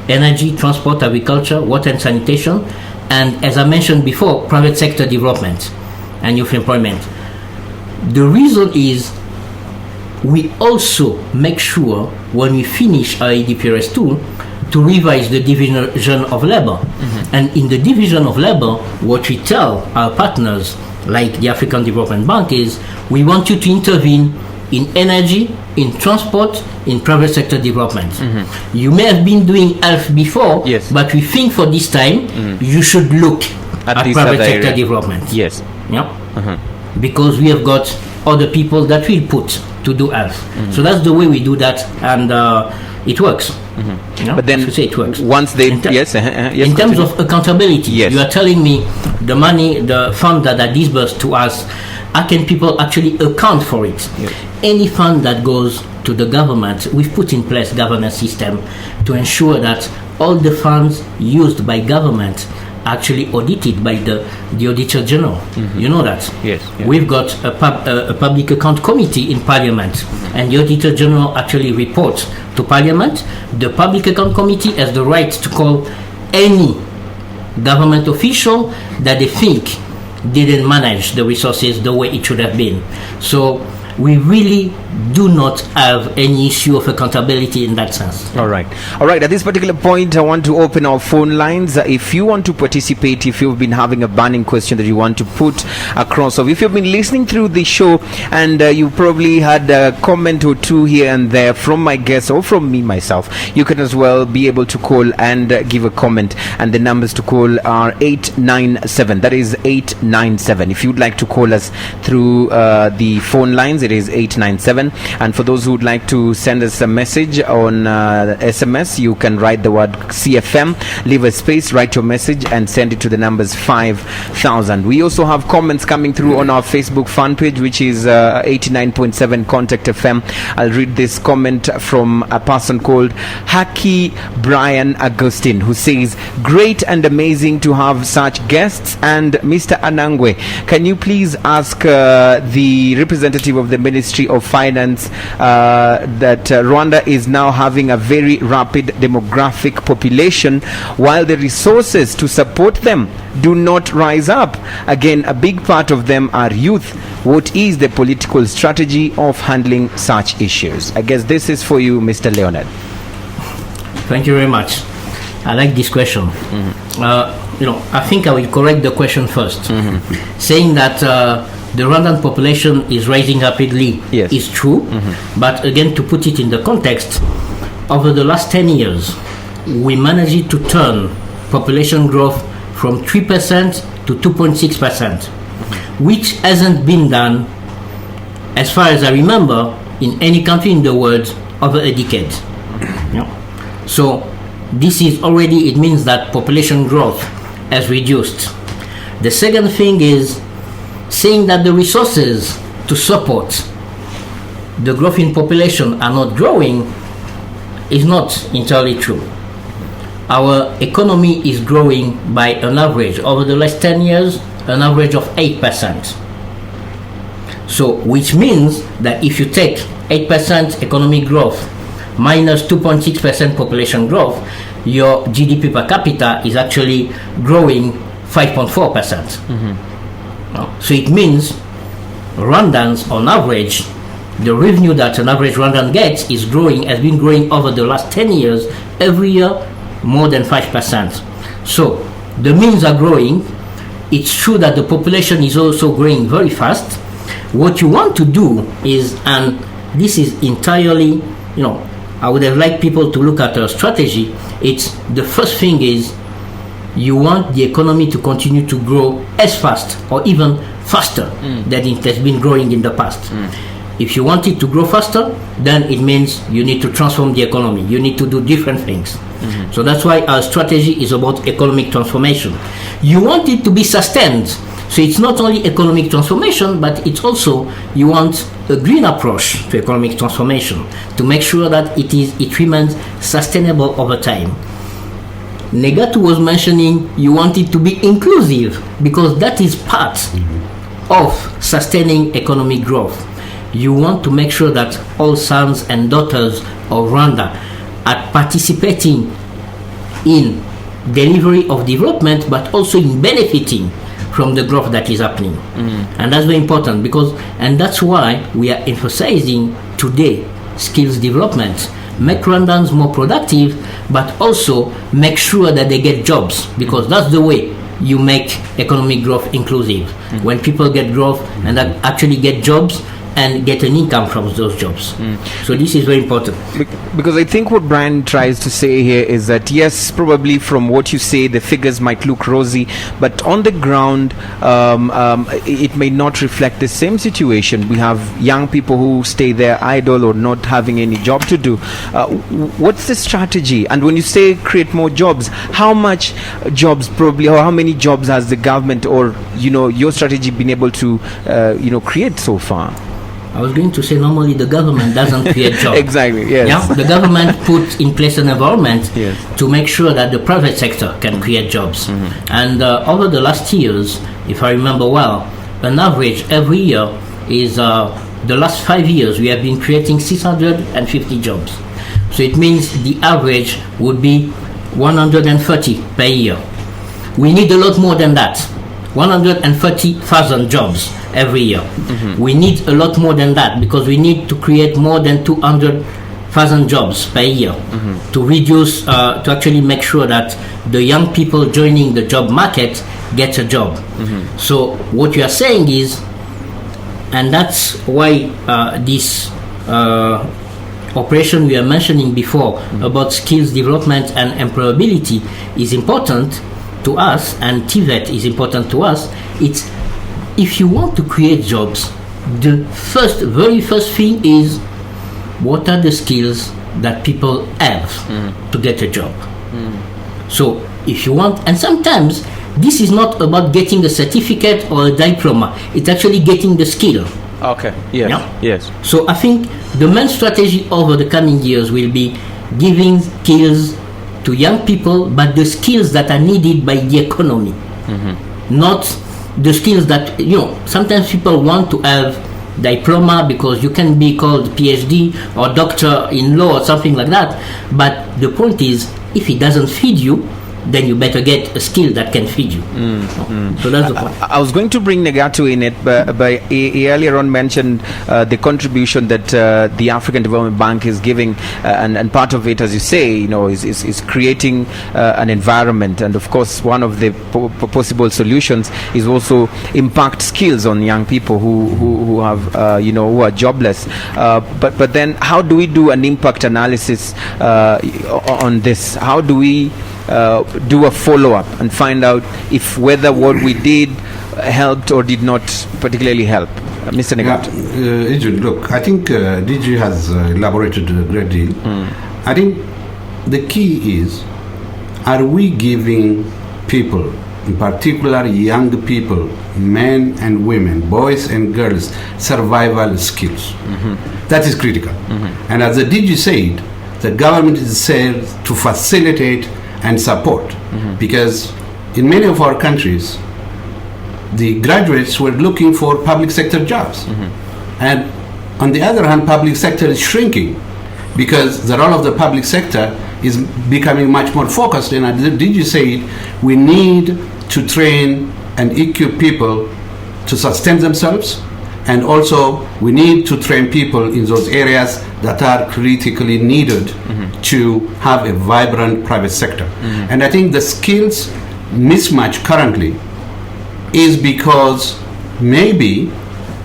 S3: energy, transport, agriculture, water and sanitation, and as I mentioned before, private sector development and youth employment. The reason is we also make sure when we finish our EDPRS2 to revise the division of labor. And in the division of labor, what we tell our partners like the African Development Bank is we want you to intervene in energy, in transport, in private sector development. You may have been doing health before, but we think for this time you should look at private sector development. Because we have got other people that will put to do health. So that's the way we do that, and it works.
S1: But then
S3: it works.
S1: Once they
S3: in terms of accountability, you are telling me the money, the fund that are disbursed to us, how can people actually account for it? Any fund that goes to the government, we've put in place governance system to ensure that all the funds used by government actually audited by the Auditor General. You know that? We've got a public account committee in Parliament, and the Auditor General actually reports to Parliament. The public account committee has the right to call any government official that they think didn't manage the resources the way it should have been. So we really do not have any issue of accountability in that sense.
S1: All right. At this particular point, I want to open our phone lines. If you want to participate, if you've been having a burning question that you want to put across, or if you've been listening through the show and you probably had a comment or two here and there from my guests or from me myself, you can as well be able to call and give a comment. And the numbers to call are 897. That is 897. If you'd like to call us through the phone lines, it is 897. And for those who would like to send us a message on SMS, you can write the word CFM, leave a space, write your message and send it to the numbers 5000. We also have comments coming through on our Facebook fan page, which is 89.7 Contact FM. I'll read this comment from a person called Haki Brian Agustin, who says, great and amazing to have such guests. And Mr. Anangwe, can you please ask the representative of the Ministry of Finance that Rwanda is now having a very rapid demographic population, while the resources to support them do not rise up. Again, a big part of them are youth. What is the political strategy of handling such issues? I guess this is for you, Mr. Leonard.
S3: Thank you very much. I like this question. I think I will correct the question first. Saying that the Rwandan population is rising rapidly is true, but again, to put it in the context, over the last 10 years, we managed to turn population growth from 3% to 2.6%, which hasn't been done, as far as I remember, in any country in the world over a decade. So this is already, it means that population growth has reduced. The second thing is saying that the resources to support the growth in population are not growing is not entirely true. Our economy is growing by an average over the last 10 years, an average of 8%. So, which means that if you take 8% economic growth minus 2.6% population growth, your GDP per capita is actually growing 5.4%. So it means Rwandans, on average, the revenue that an average Rwandan gets is growing, has been growing over the last 10 years, every year more than 5%. So the means are growing. It's true that the population is also growing very fast. What you want to do is, and this is entirely, I would have liked people to look at our strategy. It's the first thing is you want the economy to continue to grow as fast or even faster than it has been growing in the past. If you want it to grow faster, then it means you need to transform the economy. You need to do different things. So that's why our strategy is about economic transformation. You want it to be sustained. So it's not only economic transformation, but it's also, you want a green approach to economic transformation to make sure that it remains sustainable over time. Negatu was mentioning you want it to be inclusive, because that is part of sustaining economic growth. You want to make sure that all sons and daughters of Rwanda are participating in delivery of development, but also in benefiting from the growth that is happening. And that's very important, and that's why we are emphasizing today skills development. Make Rwandans more productive, but also make sure that they get jobs, because that's the way you make economic growth inclusive. When people get growth and actually get jobs and get an income from those jobs. So this is very important.
S1: Because I think what Brian tries to say here is that, yes, probably from what you say, the figures might look rosy, but on the ground, it may not reflect the same situation. We have young people who stay there idle or not having any job to do. What's the strategy? And when you say create more jobs, how much jobs probably, or how many jobs has the government or, your strategy been able to, create so far?
S3: I was going to say normally the government doesn't create jobs.
S1: Exactly, yes.
S3: Yeah? The government puts in place an environment to make sure that the private sector can create jobs. And over the last years, if I remember well, an average every year is the last 5 years we have been creating 650 jobs. So it means the average would be 130 per year. We need a lot more than that. 130,000 jobs every year. We need a lot more than that, because we need to create more than 200,000 jobs per year to reduce, to actually make sure that the young people joining the job market get a job. So what you are saying is, and that's why this operation we are mentioning before about skills development and employability is important to us, and TVET is important to us. It's, if you want to create jobs, the very first thing is, what are the skills that people have to get a job? So if you want, and sometimes this is not about getting a certificate or a diploma, it's actually getting the skill.
S1: Okay, yes, yes.
S3: So I think the main strategy over the coming years will be giving skills to young people, but the skills that are needed by the economy, not the skills that, sometimes people want to have diploma because you can be called PhD or doctor in law or something like that, but the point is, if it doesn't feed you, then you better get a skill that can feed you. So that's the point.
S1: I was going to bring Negatu in it, but he earlier on mentioned the contribution that the African Development Bank is giving, and part of it, as you say, is creating an environment. And of course, one of the possible solutions is also impact skills on young people who have, who are jobless. But then, how do we do an impact analysis on this? How do we do a follow-up and find out if whether what we did helped or did not particularly help? Mr. Negatu.
S2: Eugene, look, I think DG has elaborated a great deal. I think the key is, are we giving people, in particular young people, men and women, boys and girls, survival skills? That is critical. And as the DG said, the government is there to facilitate and support, because in many of our countries, the graduates were looking for public sector jobs. And on the other hand, public sector is shrinking, because the role of the public sector is becoming much more focused. And as did you say, we need to train and equip people to sustain themselves, And also, we need to train people in those areas that are critically needed to have a vibrant private sector. And I think the skills mismatch currently is because maybe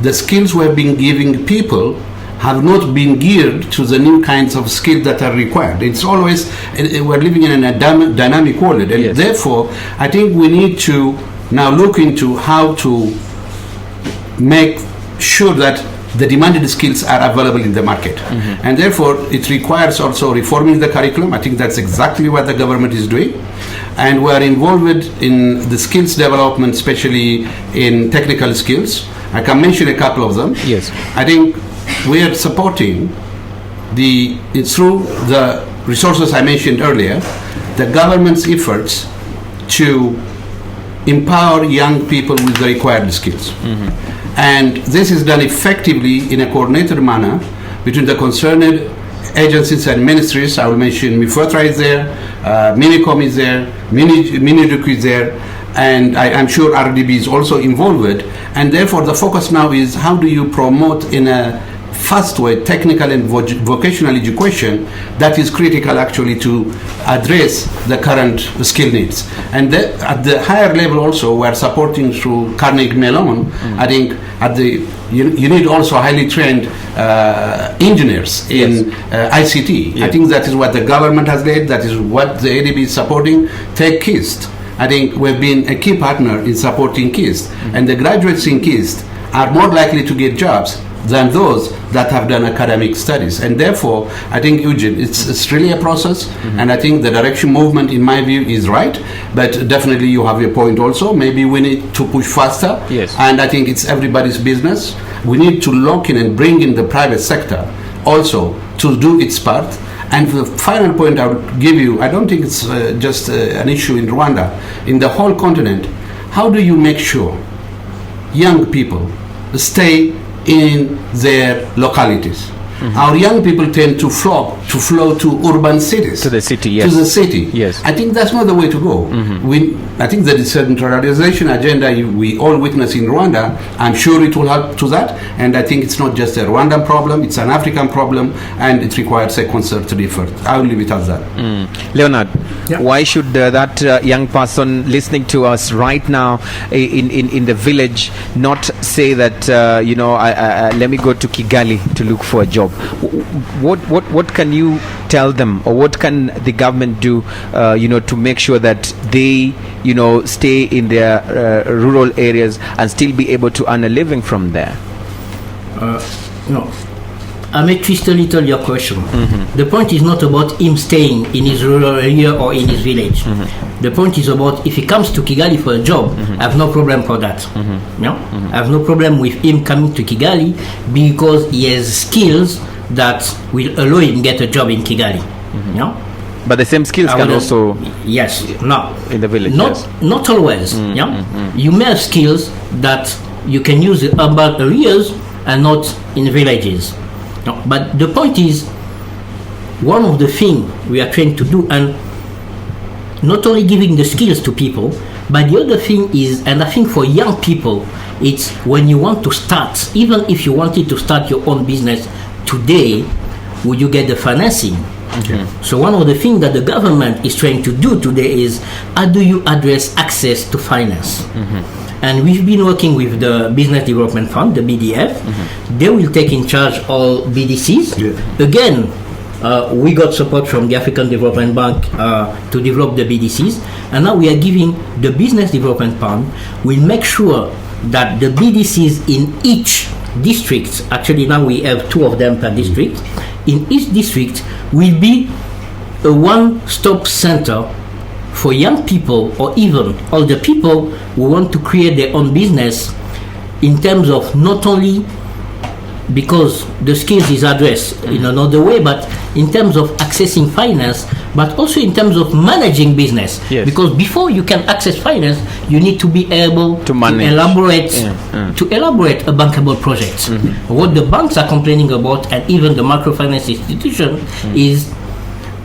S2: the skills we have been giving people have not been geared to the new kinds of skills that are required. It's always, we're living in a dynamic world, and therefore I think we need to now look into how to make sure that the demanded skills are available in the market. And therefore it requires also reforming the curriculum. I think that's exactly what the government is doing, and we're involved in the skills development, especially in technical skills. I can mention a couple of them.
S1: Yes.
S2: I think we are supporting through the resources I mentioned earlier, the government's efforts to empower young people with the required skills. And this is done effectively in a coordinated manner between the concerned agencies and ministries. I will mention MIFOTRA is there, Minicom is there, Miniduc is there, and I'm sure RDB is also involved. And therefore the focus now is how do you promote in a fast way technical and vocational education that is critical actually to address the current skill needs. And at the higher level also we're supporting through Carnegie Mellon. I think you need also highly trained engineers in ICT. I think that is what the government has led, that is what the ADB is supporting. Take KIST. I think we've been a key partner in supporting KIST, and the graduates in KIST are more likely to get jobs than those that have done academic studies. And therefore, I think, Eugene, it's really a process, and I think the direction movement, in my view, is right, but definitely you have a point also. Maybe we need to push faster, and I think it's everybody's business. We need to lock in and bring in the private sector also to do its part. And the final point I would give you, I don't think it's just an issue in Rwanda, in the whole continent. How do you make sure young people stay in their localities? Our young people tend to flow to urban cities.
S1: To the city, yes.
S2: To the city.
S1: Yes.
S2: I think that's not the way to go. I think the decentralization agenda we all witness in Rwanda, I'm sure it will help to that. And I think it's not just a Rwandan problem, it's an African problem, and it requires a concerted effort. I will leave it at that.
S1: Leonard, why should that young person listening to us right now in the village not say that, let me go to Kigali to look for a job? What can you tell them, or what can the government do, to make sure that they, stay in their rural areas and still be able to earn a living from there?
S3: I may twist a little your question. The point is not about him staying in his rural area or in his village. The point is about if he comes to Kigali for a job, I have no problem for that. I have no problem with him coming to Kigali because he has skills that will allow him get a job in Kigali.
S1: But the same skills can also in the village.
S3: Not always. You may have skills that you can use in urban areas and not in villages. But the point is, one of the things we are trying to do, and not only giving the skills to people, but the other thing is, and I think for young people, it's when you want to start, even if you wanted to start your own business today, would you get the financing? So one of the things that the government is trying to do today is, how do you address access to finance? And we've been working with the Business Development Fund, the BDF. They will take in charge all BDCs. Again, we got support from the African Development Bank to develop the BDCs. And now we are giving the Business Development Fund, will make sure that the BDCs in each district, actually now we have 2 of them per district, in each district will be a one-stop center for young people, or even older people who want to create their own business, in terms of not only because the skills is addressed in another way, but in terms of accessing finance, but also in terms of managing business. Because before you can access finance, you need to be able to elaborate a bankable project. What the banks are complaining about, and even the microfinance institution, is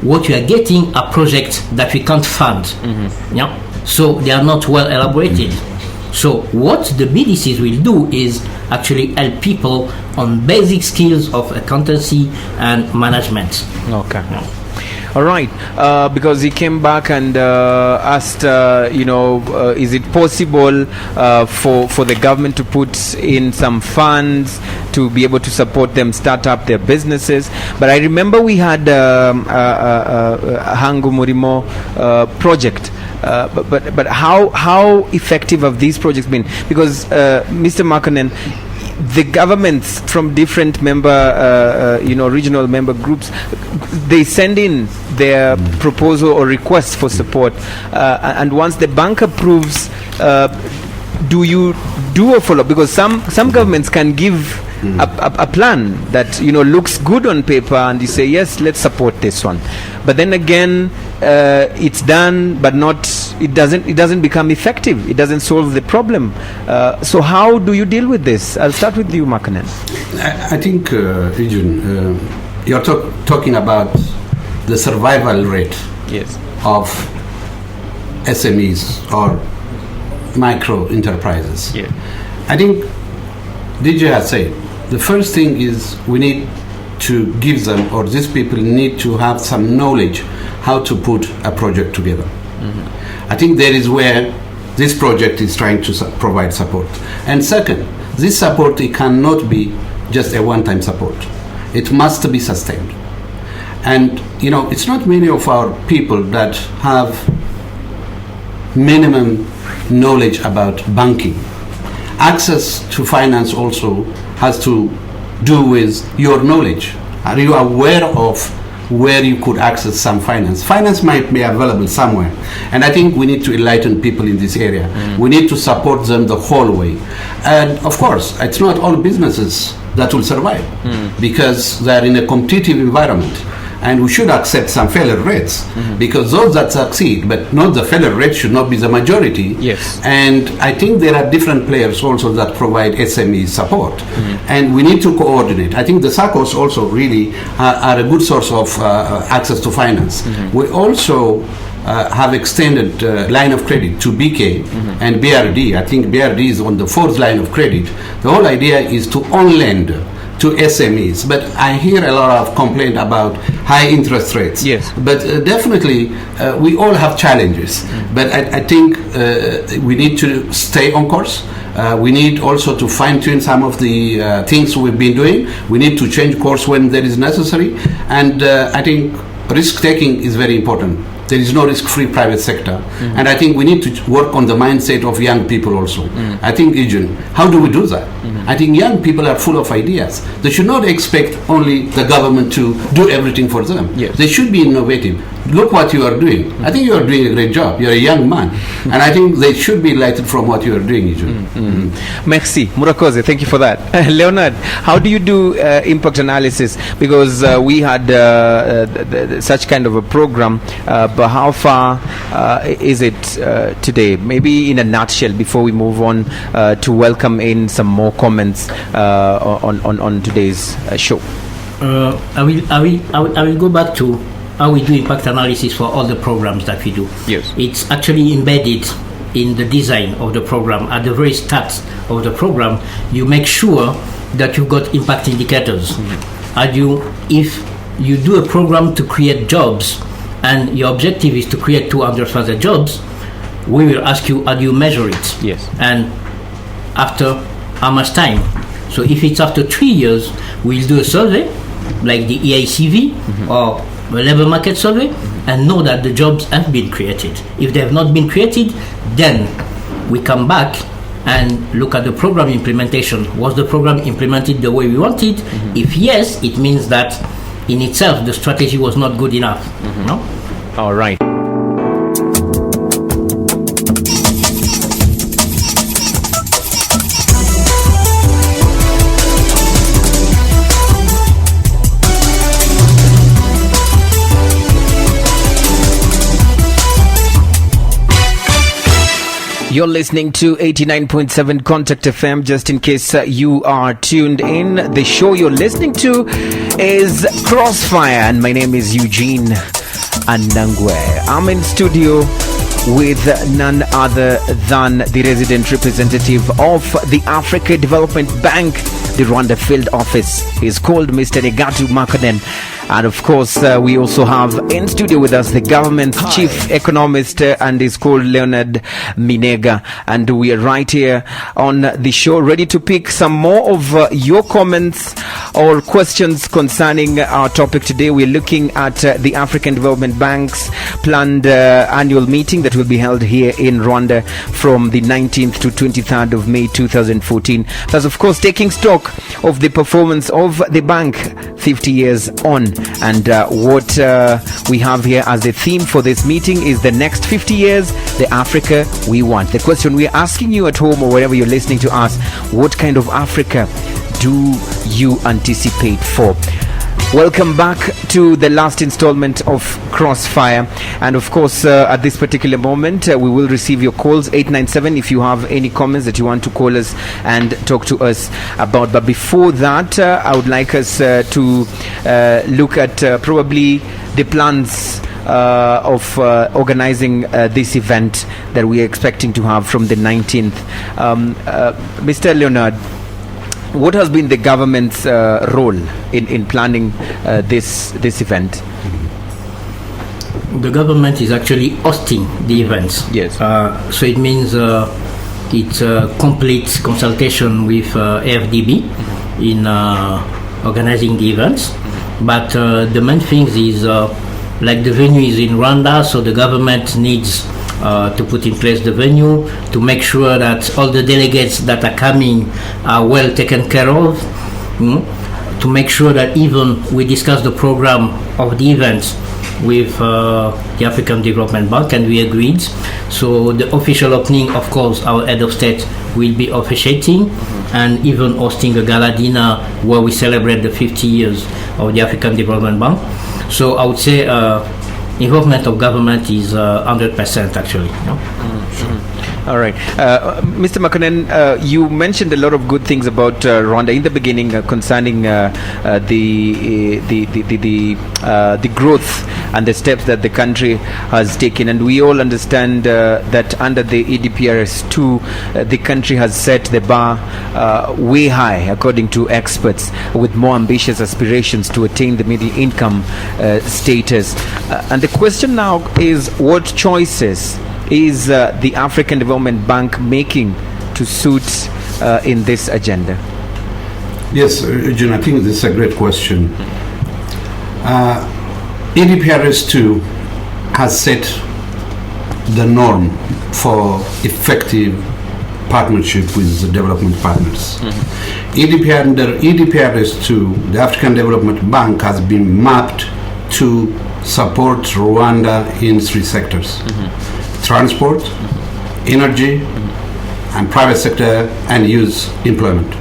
S3: what you are getting are projects that we can't fund. So they are not well elaborated. So what the BDCs will do is actually help people on basic skills of accountancy and management.
S1: Okay. All right, because he came back and asked, is it possible for the government to put in some funds to be able to support them start up their businesses? But I remember we had Hangu Murimo project. But how effective have these projects been? Because Mr. Makanen, the governments from different regional member groups, they send in their proposal or request for support, and once the bank approves, do you do a follow-up? Because some governments can give a plan that looks good on paper, and you say yes, let's support this one, but then again it's done, but it doesn't become effective. It doesn't solve the problem. So how do you deal with this? I'll start with you, Makanen.
S2: I think, Eugene, you're talking about the survival rate of SMEs or micro enterprises.
S1: Yeah.
S2: I think DJ has said the first thing is we need to give them, or these people need to have some knowledge how to put a project together. I think that is where this project is trying to provide support. And second, this support, it cannot be just a one-time support. It must be sustained. And it's not many of our people that have minimum knowledge about banking. Access to finance also has to do with your knowledge. Are you aware of where you could access some finance? Finance might be available somewhere. And I think we need to enlighten people in this area. We need to support them the whole way. And of course, it's not all businesses that will survive because they're in a competitive environment. And we should accept some failure rates because those that succeed, but not the failure rate, should not be the majority.
S1: Yes.
S2: And I think there are different players also that provide SME support. And we need to coordinate. I think the SACCOs also really are a good source of access to finance. We also have extended line of credit to BK and BRD. I think BRD is on the fourth line of credit. The whole idea is to on-lend to SMEs, but I hear a lot of complaint about high interest rates.
S1: Yes.
S2: But definitely we all have challenges. But I think we need to stay on course. We need also to fine-tune some of the things we've been doing. We need to change course when that is necessary. And I think risk-taking is very important. There is no risk-free private sector. And I think we need to work on the mindset of young people also. I think, Eugene, how do we do that? I think young people are full of ideas. They should not expect only the government to do everything for them.
S1: Yes.
S2: They should be innovative. Look what you are doing. I think you are doing a great job. You're a young man. And I think they should be enlightened from what you are doing, Eugene.
S1: Merci. Murakoze, thank you for that. Leonard, how do you do impact analysis? Because we had such kind of a program, but how far is it today? Maybe in a nutshell, before we move on to welcome in some more comments on today's show.
S3: I will go back to how we do impact analysis for all the programs that we do.
S1: Yes.
S3: It's actually embedded in the design of the program. At the very start of the program, you make sure that you've got impact indicators. If you do a program to create jobs and your objective is to create 200,000 jobs, we will ask you, how do you measure it?
S1: Yes.
S3: And after how much time? So if it's after 3 years, we'll do a survey like the EICV or the labor market survey and know that the jobs have been created. If they have not been created, then we come back and look at the program implementation. Was the program implemented the way we wanted? If yes, it means that in itself the strategy was not good enough. No?
S1: All right. You're listening to 89.7 Contact FM. Just in case you are tuned in, the show you're listening to is Crossfire, and my name is Eugene Anangwe. I'm in studio with none other than the resident representative of the Africa Development Bank, the Rwanda field office. He's called Mr. Negatu Makonnen. And of course, we also have in studio with us the government's chief economist, and he's called Leonard Minega. And we are right here on the show, ready to pick some more of your comments or questions concerning our topic today. We're looking at the African Development Bank's planned annual meeting that will be held here in Rwanda from the 19th to 23rd of May 2014. Plus, of course, taking stock of the performance of the bank 50 years on. And what we have here as a theme for this meeting is the next 50 years, the Africa we want. The question we're asking you at home or wherever you're listening to us, what kind of Africa do you anticipate for? Welcome back to the last installment of Crossfire. And of course, at this particular moment, we will receive your calls, 897, if you have any comments that you want to call us and talk to us about. But before that, I would like us to look at probably the plans of organizing this event that we are expecting to have from the 19th. Mr. Leonard, what has been the government's role in planning this event?
S3: The government is actually hosting the events.
S1: Yes.
S3: So it means it's a complete consultation with Afdb in organizing the events. But the main thing is like the venue is in Rwanda, so the government needs to put in place the venue, to make sure that all the delegates that are coming are well taken care of, to make sure that even we discuss the program of the events with the African Development Bank, and we agreed. So the official opening, of course, our head of state will be officiating, and even hosting a gala dinner where we celebrate the 50 years of the African Development Bank. So I would say involvement of government is 100% actually.
S1: All right, Mr. Makonnen, you mentioned a lot of good things about Rwanda in the beginning concerning the growth and the steps that the country has taken, and we all understand that under the EDPRS2, the country has set the bar way high, according to experts, with more ambitious aspirations to attain the middle income status. And the question now is, what choices is the African Development Bank making to suit in this agenda?
S2: Yes, Eugene, I think this is a great question. EDPRS2 has set the norm for effective partnership with the development partners. Under EDPRS2, the African Development Bank has been mapped to support Rwanda in three sectors: transport, energy, and private sector and youth employment.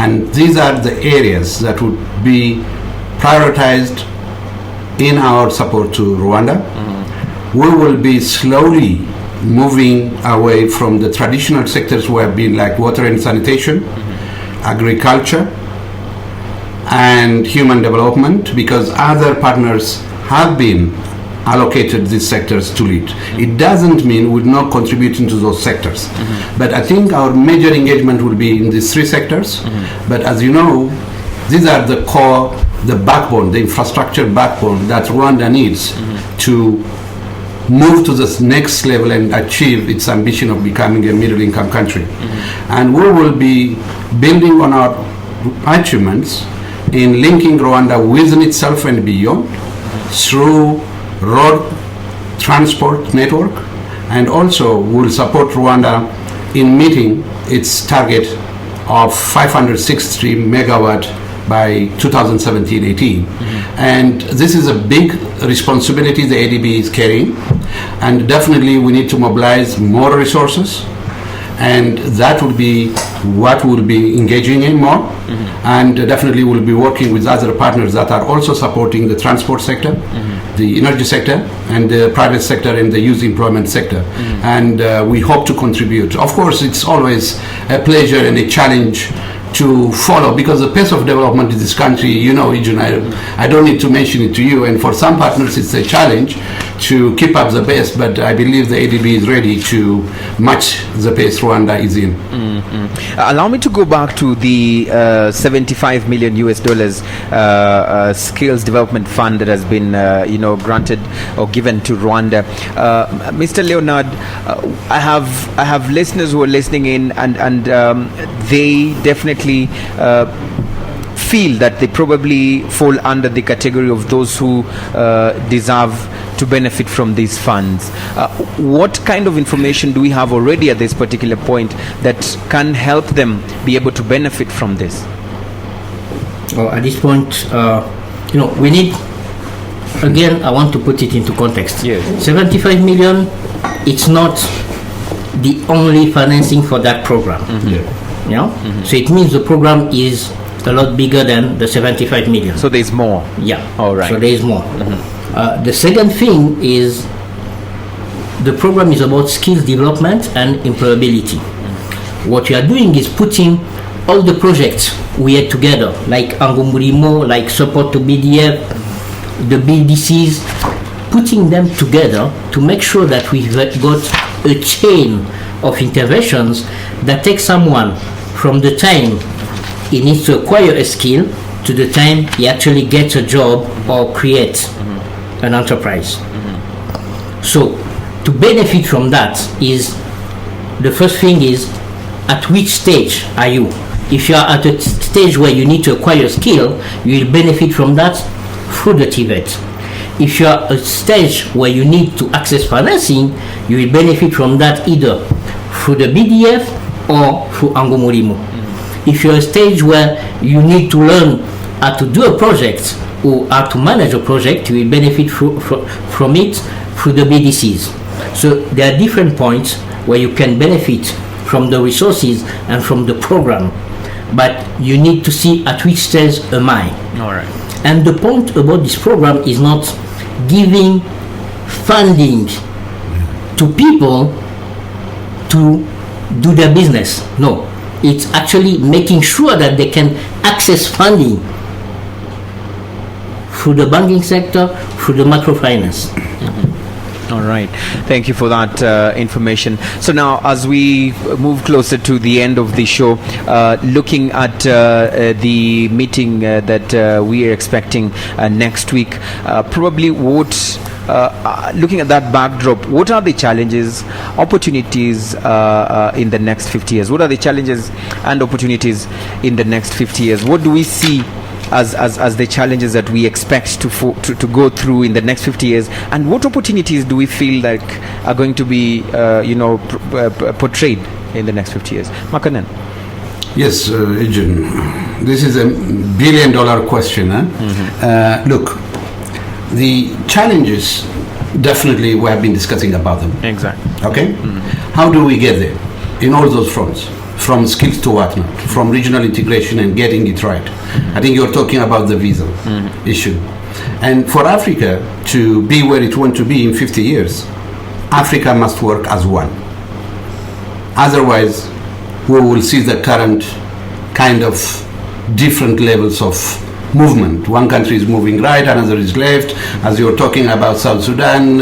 S2: And these are the areas that would be prioritized in our support to Rwanda. We will be slowly moving away from the traditional sectors we have been, like water and sanitation, agriculture, and human development, because other partners have been allocated these sectors to lead. It doesn't mean we're not contributing to those sectors. But I think our major engagement will be in these three sectors. But as you know, these are the core, the backbone, the infrastructure backbone that Rwanda needs to move to this next level and achieve its ambition of becoming a middle income country. And we will be building on our achievements in linking Rwanda within itself and beyond through road transport network, and also will support Rwanda in meeting its target of 560 megawatt by 2017-18. And this is a big responsibility the ADB is carrying, and definitely we need to mobilize more resources, and that will be what we'll be engaging in more. And definitely we'll be working with other partners that are also supporting the transport sector, the energy sector, and the private sector and the youth employment sector. And we hope to contribute. Of course, it's always a pleasure and a challenge to follow, because the pace of development in this country, you know, Eugene, I don't need to mention it to you, and for some partners it's a challenge to keep up the pace, but I believe the ADB is ready to match the pace Rwanda is in.
S1: Allow me to go back to the $75 million skills development fund that has been granted or given to Rwanda. Mr. Leonard, I have listeners who are listening in, and they definitely feel that they probably fall under the category of those who deserve to benefit from these funds. What kind of information do we have already at this particular point that can help them be able to benefit from this?
S3: Well, at this point, we need, again, I want to put it into context.
S1: Yes.
S3: 75 million, it's not the only financing for that program. So it means the program is a lot bigger than the 75 million.
S1: So there's more.
S3: Yeah.
S1: All right.
S3: So there is more. The second thing is the program is about skills development and employability. What we are doing is putting all the projects we had together, like Angumurimo, like support to BDF, the BDCs, putting them together to make sure that we've got a chain of interventions that takes someone from the time he needs to acquire a skill to the time he actually gets a job or creates an enterprise. So to benefit from that is, the first thing is, at which stage are you? If you are at a stage where you need to acquire a skill, you will benefit from that through the TVET. If you are at a stage where you need to access financing, you will benefit from that either through the BDF or through Angumurimo. If you're at a stage where you need to learn how to do a project or how to manage a project, you will benefit from it through the BDCs. So there are different points where you can benefit from the resources and from the program, but you need to see at which stage am I.
S1: All right.
S3: And the point about this program is not giving funding to people to do their business. No. It's actually making sure that they can access funding through the banking sector, through the microfinance.
S1: All right. Thank you for that information. So now, as we move closer to the end of the show, looking at the meeting that we are expecting next week, probably looking at that backdrop, what are the challenges, opportunities in the next 50 years? What are the challenges and opportunities in the next 50 years? What do we see as the challenges that we expect to go through in the next 50 years, and what opportunities do we feel like are going to be portrayed in the next 50 years? Makanen.
S2: Yes, Eugene, this is $1 billion question. Look, the challenges, definitely we have been discussing about them.
S1: Exactly.
S2: Okay? How do we get there in all those fronts? From skills to whatnot, from regional integration and getting it right. I think you're talking about the visa issue. And for Africa to be where it wants to be in 50 years, Africa must work as one. Otherwise, we will see the current kind of different levels of movement. One country is moving right, another is left. As you were talking about South Sudan,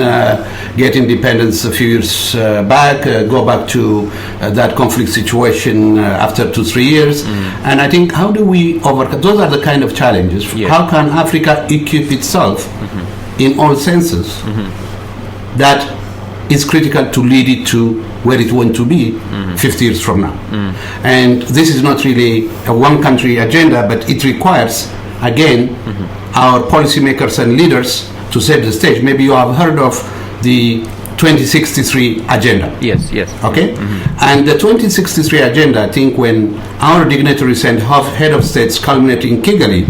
S2: get independence a few years back, go back to that conflict situation after 2-3 years. And I think, how do we overcome? Those are the kind of challenges.
S1: Yeah.
S2: How can Africa equip itself in all senses that is critical to lead it to where it wants to be 50 years from now? And this is not really a one country agenda, but it requires, again, our policymakers and leaders to set the stage. Maybe you have heard of the 2063 agenda.
S1: Yes.
S2: Okay? And the 2063 agenda, I think when our dignitaries and head of states culminate in Kigali,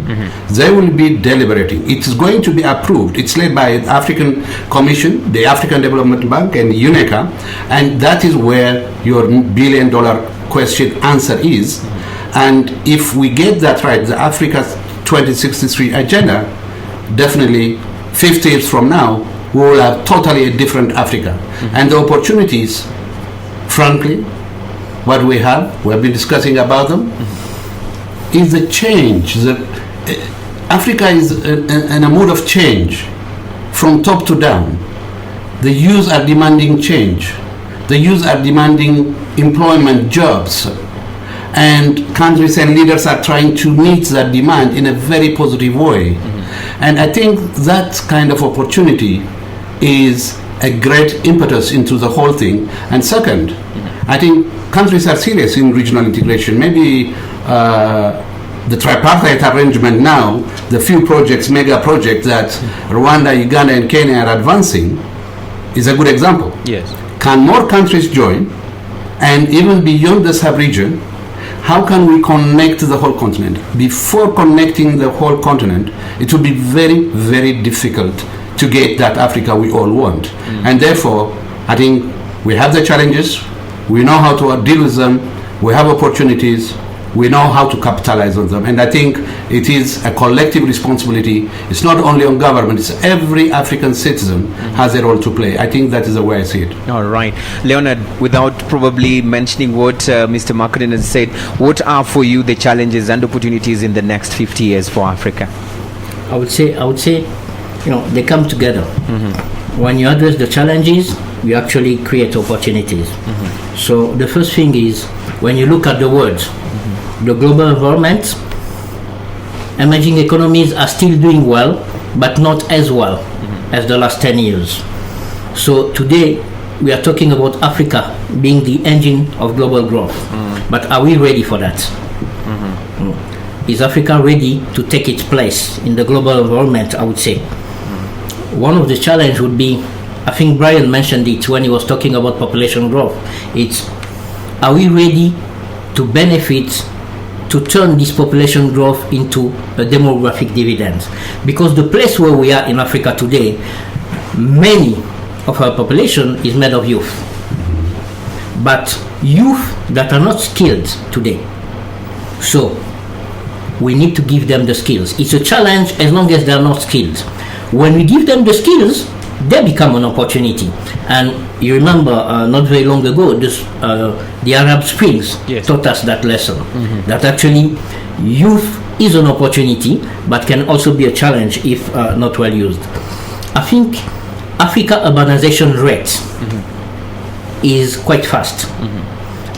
S2: they will be deliberating. It is going to be approved. It's led by the African Commission, the African Development Bank, and UNECA, and that is where your $1 billion question answer is. And if we get that right, the Africa's 2063 agenda, definitely 50 years from now, we will have totally a different Africa. And the opportunities, frankly, what we have been discussing about them, is the change. Africa is in a mood of change from top to down. the youth are demanding change. The youth are demanding employment, jobs. And countries and leaders are trying to meet that demand in a very positive way. And I think that kind of opportunity is a great impetus into the whole thing. And second, I think countries are serious in regional integration. Maybe the tripartite arrangement now, the few projects, mega projects that Rwanda, Uganda, and Kenya are advancing, is a good example.
S1: Yes.
S2: Can more countries join? And even beyond the sub-region, how can we connect the whole continent? Before connecting the whole continent, it will be very, very difficult to get that Africa we all want. And therefore, I think we have the challenges, we know how to deal with them, we have opportunities, we know how to capitalize on them. And I think it is a collective responsibility. It's not only on government, it's every African citizen has a role to play. I think that is the way I see it.
S1: All right. Leonard, without probably mentioning what Mr. Markinen has said, what are for you the challenges and opportunities in the next 50 years for Africa?
S3: I would say, they come together. When you address the challenges, you actually create opportunities. So the first thing is, when you look at the world, the global environment, emerging economies are still doing well, but not as well as the last 10 years. So today, we are talking about Africa being the engine of global growth. But are we ready for that? Is Africa ready to take its place in the global environment, I would say? One of the challenges would be, I think Brian mentioned it when he was talking about population growth. It's, are we ready to benefit, to turn this population growth into a demographic dividend? Because the place where we are in Africa today, many of our population is made of youth. But youth that are not skilled today. So we need to give them the skills. It's a challenge as long as they're not skilled. When we give them the skills, they become an opportunity. And you remember not very long ago, the Arab Springs taught us that lesson. That actually youth is an opportunity, but can also be a challenge if not well used. I think Africa urbanization rate is quite fast.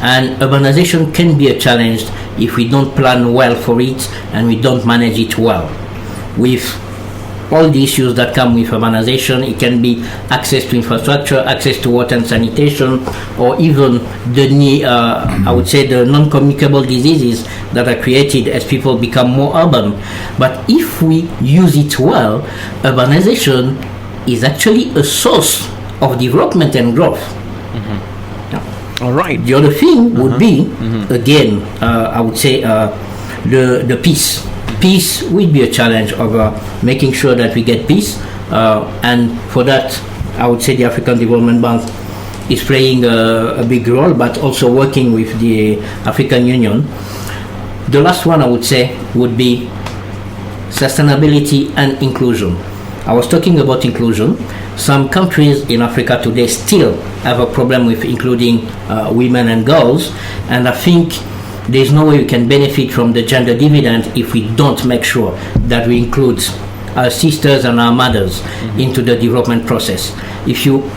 S3: And urbanization can be a challenge if we don't plan well for it and we don't manage it well. With all the issues that come with urbanization, it can be access to infrastructure, access to water and sanitation, or even the I would say the non-communicable diseases that are created as people become more urban. But if we use it well, urbanization is actually a source of development and growth.
S1: All right.
S3: The other thing would be, again, I would say the peace. Peace will be a challenge of making sure that we get peace, and for that, I would say the African Development Bank is playing a big role, but also working with the African Union. The last one I would say would be sustainability and inclusion. I was talking about inclusion. Some countries in Africa today still have a problem with including women and girls, and I think there's no way we can benefit from the gender dividend if we don't make sure that we include our sisters and our mothers into the development process. If you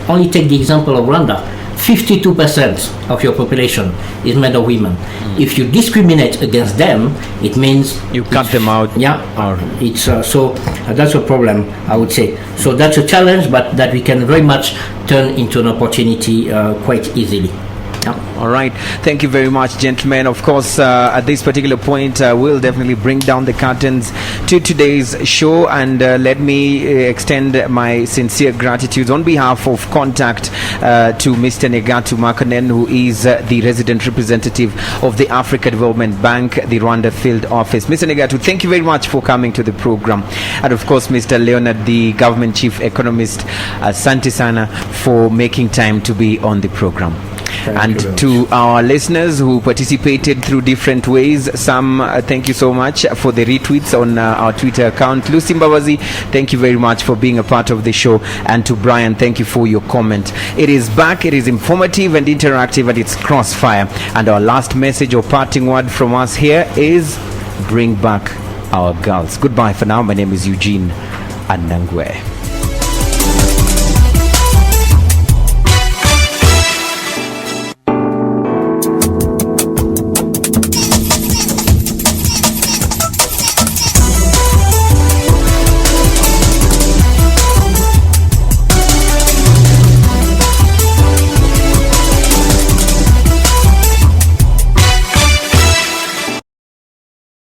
S3: only take the example of Rwanda, 52% of your population is made of women. If you discriminate against them, it means
S1: you cut them out.
S3: Yeah, it's so that's a problem, I would say. So that's a challenge, but that we can very much turn into an opportunity quite easily.
S1: All right. Thank you very much, gentlemen. Of course, at this particular point, we'll definitely bring down the curtains to today's show. And let me extend my sincere gratitude on behalf of Contact to Mr. Negatu Makanen, who is the resident representative of the Africa Development Bank, the Rwanda Field Office. Mr. Negatu, thank you very much for coming to the program. And of course, Mr. Leonard, the government chief economist, Asante Sana, for making time to be on the program. And to our listeners who participated through different ways, some thank you so much for the retweets on our Twitter account. Lucy Mbabazi, thank you very much for being a part of the show. And to Brian, thank you for your comment. It is back, it is informative and interactive, and it's Crossfire. And our last message or parting word from us here is bring back our girls. Goodbye for now. My name is Eugene Anangwe.